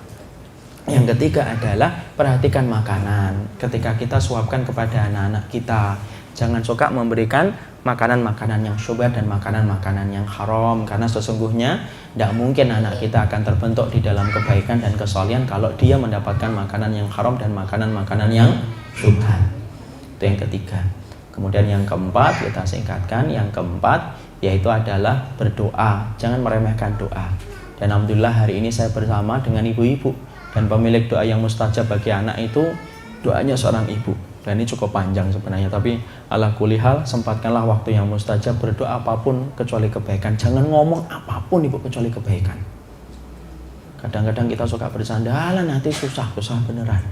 Yang ketiga adalah perhatikan makanan. Ketika kita suapkan kepada anak-anak kita, jangan suka memberikan makanan-makanan yang syubhat dan makanan-makanan yang haram, karena sesungguhnya tidak mungkin anak kita akan terbentuk di dalam kebaikan dan kesalihan kalau dia mendapatkan makanan yang haram dan makanan-makanan yang syubhat. Itu yang ketiga. Kemudian yang keempat kita singkatkan, yang keempat yaitu adalah berdoa. Jangan meremehkan doa. Dan alhamdulillah hari ini saya bersama dengan ibu-ibu, dan pemilik doa yang mustajab bagi anak itu doanya seorang ibu. Dan ini cukup panjang sebenarnya, tapi ala kulli hal sempatkanlah waktu yang mustajab, berdoa apapun kecuali kebaikan. Jangan ngomong apapun ibu kecuali kebaikan. Kadang-kadang kita suka bersandar, nanti susah beneran.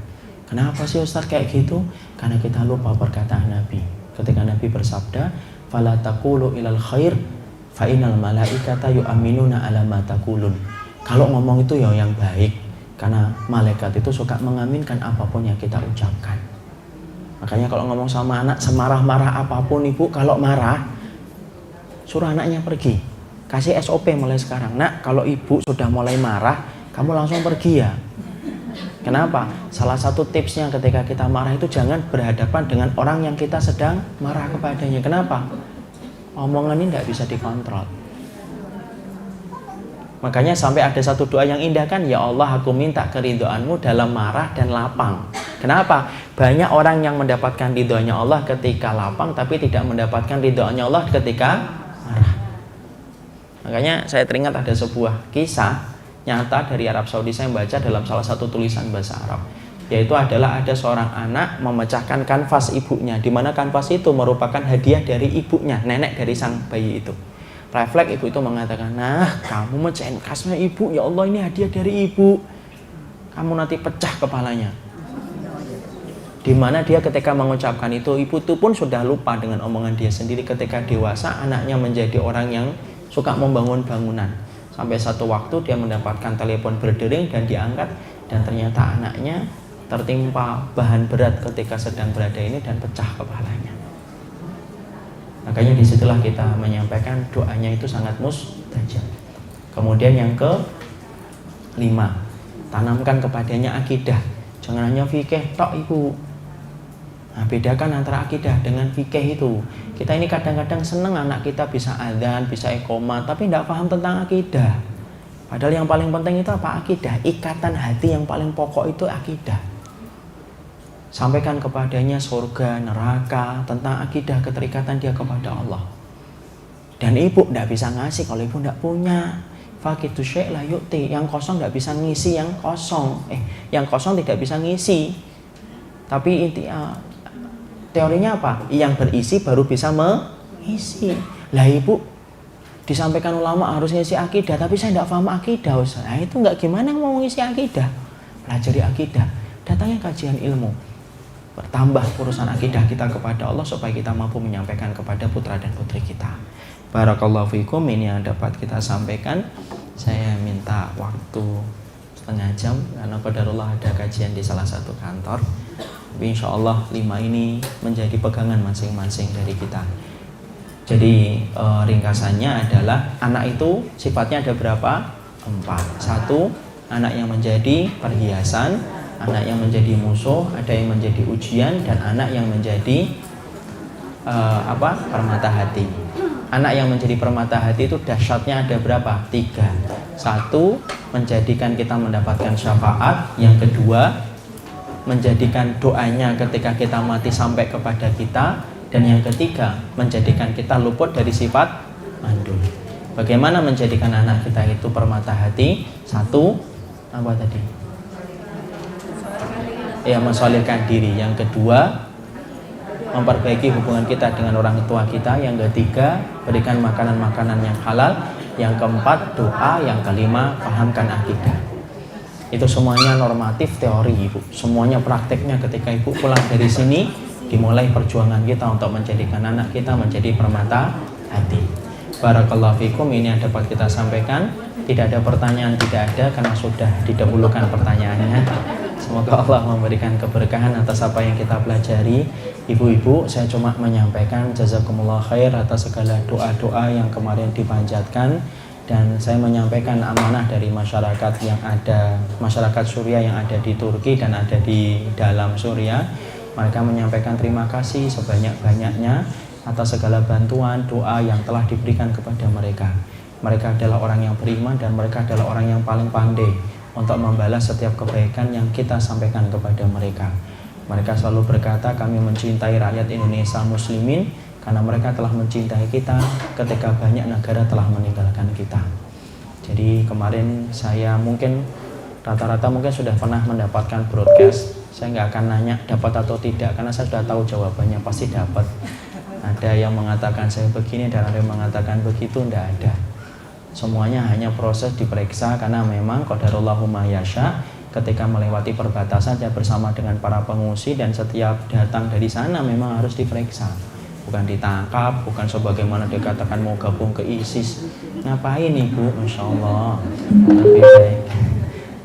Kenapa sih Ustaz kayak gitu? Karena kita lupa perkataan Nabi. Ketika Nabi bersabda, fala taqulu ilal khair fa innal malaikata yu'minuna ala ma taqulun. Kalau ngomong itu ya yang baik, karena malaikat itu suka mengaminkan apapun yang kita ucapkan. Makanya kalau ngomong sama anak, semarah-marah apapun ibu, kalau marah suruh anaknya pergi, kasih SOP mulai sekarang. Nak, kalau ibu sudah mulai marah, kamu langsung pergi ya. Kenapa? Salah satu tipsnya ketika kita marah itu jangan berhadapan dengan orang yang kita sedang marah kepadanya. Kenapa? Omongan ini tidak bisa dikontrol. Makanya sampai ada satu doa yang indah kan, ya Allah aku minta keridhoanmu dalam marah dan lapang. Kenapa? Banyak orang yang mendapatkan ridhonya Allah ketika lapang, tapi tidak mendapatkan ridhonya Allah ketika marah. Makanya saya teringat ada sebuah kisah nyata dari Arab Saudi, saya membaca dalam salah satu tulisan bahasa Arab, yaitu adalah ada seorang anak memecahkan kanvas ibunya, di mana kanvas itu merupakan hadiah dari ibunya, nenek dari sang bayi itu. Refleks ibu itu mengatakan, nah kamu mecahin kasnya ibu, ya Allah ini hadiah dari ibu, kamu nanti pecah kepalanya. Dimana dia ketika mengucapkan itu, ibu itu pun sudah lupa dengan omongan dia sendiri. Ketika dewasa, anaknya menjadi orang yang suka membangun bangunan. Sampai satu waktu dia mendapatkan telepon berdering dan diangkat, dan ternyata anaknya tertimpa bahan berat ketika sedang berada ini dan pecah kepalanya. Makanya disitulah kita menyampaikan doanya itu sangat mustajab. Kemudian yang ke-5, tanamkan kepadanya akidah. Jangan hanya fikih tok ibu. Nah, bedakan antara akidah dengan fikih itu. Kita ini kadang-kadang seneng anak kita bisa adzan, bisa iqomah, tapi tidak paham tentang akidah. Padahal yang paling penting itu apa? Akidah. Ikatan hati yang paling pokok itu akidah. Sampaikan kepadanya surga, neraka, tentang akidah, keterikatan dia kepada Allah. Dan ibu tidak bisa ngasih kalau ibu tidak punya. Fakitu syai' la yu'ti. Yang kosong tidak bisa ngisi yang kosong. Yang kosong tidak bisa ngisi. Tapi teorinya apa? Yang berisi baru bisa mengisi. Lah ibu disampaikan ulama harus ngisi akidah, tapi saya tidak paham akidah. Nah itu nggak gimana mau ngisi akidah? Pelajari akidah, datangnya kajian ilmu. Bertambah urusan akidah kita kepada Allah supaya kita mampu menyampaikan kepada putra dan putri kita. Barakallahu fikum, ini yang dapat kita sampaikan. Saya minta waktu setengah jam karena qadarullah ada kajian di salah satu kantor. Tapi insya Allah 5 ini menjadi pegangan masing-masing dari kita. Jadi ringkasannya adalah anak itu sifatnya ada berapa? 4. 1, anak yang menjadi perhiasan, anak yang menjadi musuh, ada yang menjadi ujian, dan anak yang menjadi permata hati. Anak yang menjadi permata hati itu dahsyatnya ada berapa? 3. 1, menjadikan kita mendapatkan syafaat. Yang kedua, menjadikan doanya ketika kita mati sampai kepada kita. Dan yang ketiga, menjadikan kita luput dari sifat mandul. Bagaimana menjadikan anak kita itu permata hati? 1, apa tadi? Ya, mensolihkan diri. Yang kedua, memperbaiki hubungan kita dengan orang tua kita. Yang ketiga, berikan makanan-makanan yang halal. Yang keempat, doa. Yang kelima, pahamkan akidah. Itu semuanya normatif teori, Ibu. Semuanya prakteknya ketika Ibu pulang dari sini, dimulai perjuangan kita untuk menjadikan anak kita menjadi permata hati. Barakallahu fikum, ini yang dapat kita sampaikan. Tidak ada pertanyaan, tidak ada, karena sudah didahulukan pertanyaannya. Semoga Allah memberikan keberkahan atas apa yang kita pelajari. Ibu-ibu, saya cuma menyampaikan jazakumullah khair atas segala doa-doa yang kemarin dipanjatkan. Dan saya menyampaikan amanah dari masyarakat yang ada, masyarakat Suriah yang ada di Turki dan ada di dalam Suriah. Mereka menyampaikan terima kasih sebanyak-banyaknya atas segala bantuan, doa yang telah diberikan kepada mereka. Mereka adalah orang yang beriman dan mereka adalah orang yang paling pandai untuk membalas setiap kebaikan yang kita sampaikan kepada mereka. Mereka selalu berkata, kami mencintai rakyat Indonesia muslimin karena mereka telah mencintai kita ketika banyak negara telah meninggalkan kita. Jadi kemarin saya mungkin rata-rata mungkin sudah pernah mendapatkan broadcast. Saya nggak akan nanya dapat atau tidak karena saya sudah tahu jawabannya, pasti dapat. Ada yang mengatakan saya begini dan ada yang mengatakan begitu, tidak ada. Semuanya hanya proses diperiksa karena memang qadarullahu ma yasha. Ketika melewati perbatasan saya bersama dengan para pengungsi dan setiap datang dari sana memang harus diperiksa. Bukan ditangkap, bukan sebagaimana dikatakan mau gabung ke ISIS. Ngapain Ibu? Masya Allah.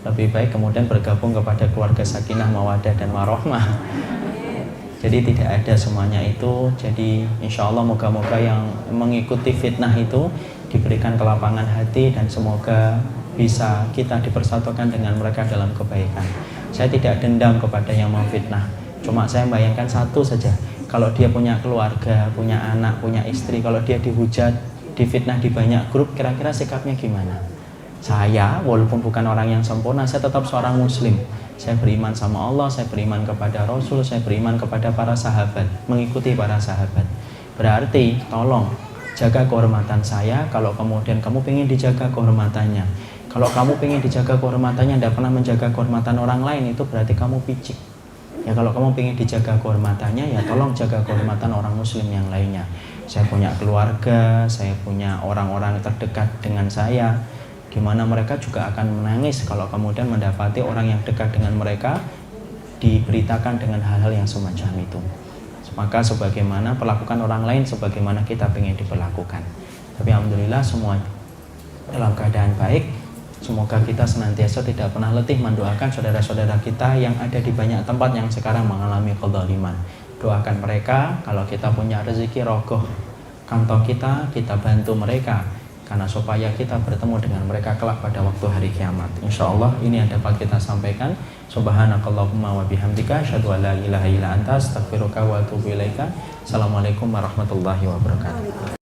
Lebih baik kemudian bergabung kepada keluarga Sakinah, Mawadah dan Warohmah. Jadi tidak ada semuanya itu. Jadi insya Allah moga-moga yang mengikuti fitnah itu diberikan kelapangan hati dan semoga bisa kita dipersatukan dengan mereka dalam kebaikan. Saya tidak dendam kepada yang memfitnah. Cuma saya bayangkan satu saja. Kalau dia punya keluarga, punya anak, punya istri, kalau dia dihujat, difitnah di banyak grup, kira-kira sikapnya gimana? Saya, walaupun bukan orang yang sempurna, saya tetap seorang muslim. Saya beriman sama Allah, saya beriman kepada Rasul, saya beriman kepada para sahabat, mengikuti para sahabat. Berarti, tolong, jaga kehormatan saya, kalau kemudian kamu ingin dijaga kehormatannya. Kalau kamu ingin dijaga kehormatannya, tidak pernah menjaga kehormatan orang lain, itu berarti kamu picik. Ya kalau kamu ingin dijaga kehormatannya, ya tolong jaga kehormatan orang muslim yang lainnya. Saya punya keluarga, saya punya orang-orang terdekat dengan saya, di mana mereka juga akan menangis kalau kemudian mendapati orang yang dekat dengan mereka diberitakan dengan hal-hal yang semacam itu. Maka sebagaimana perlakukan orang lain sebagaimana kita ingin diperlakukan. Tapi alhamdulillah semua dalam keadaan baik. Semoga kita senantiasa tidak pernah letih mendoakan saudara-saudara kita yang ada di banyak tempat yang sekarang mengalami kezaliman. Doakan mereka, kalau kita punya rezeki rogoh kantong kita bantu mereka. Karena supaya kita bertemu dengan mereka kelak pada waktu hari kiamat. Insya Allah ini yang dapat kita sampaikan. Subhanakallahumma wa bihamdika asyhadu an la ilaha illa anta astaghfiruka wa atubu ilaika. Assalamualaikum warahmatullahi wabarakatuh.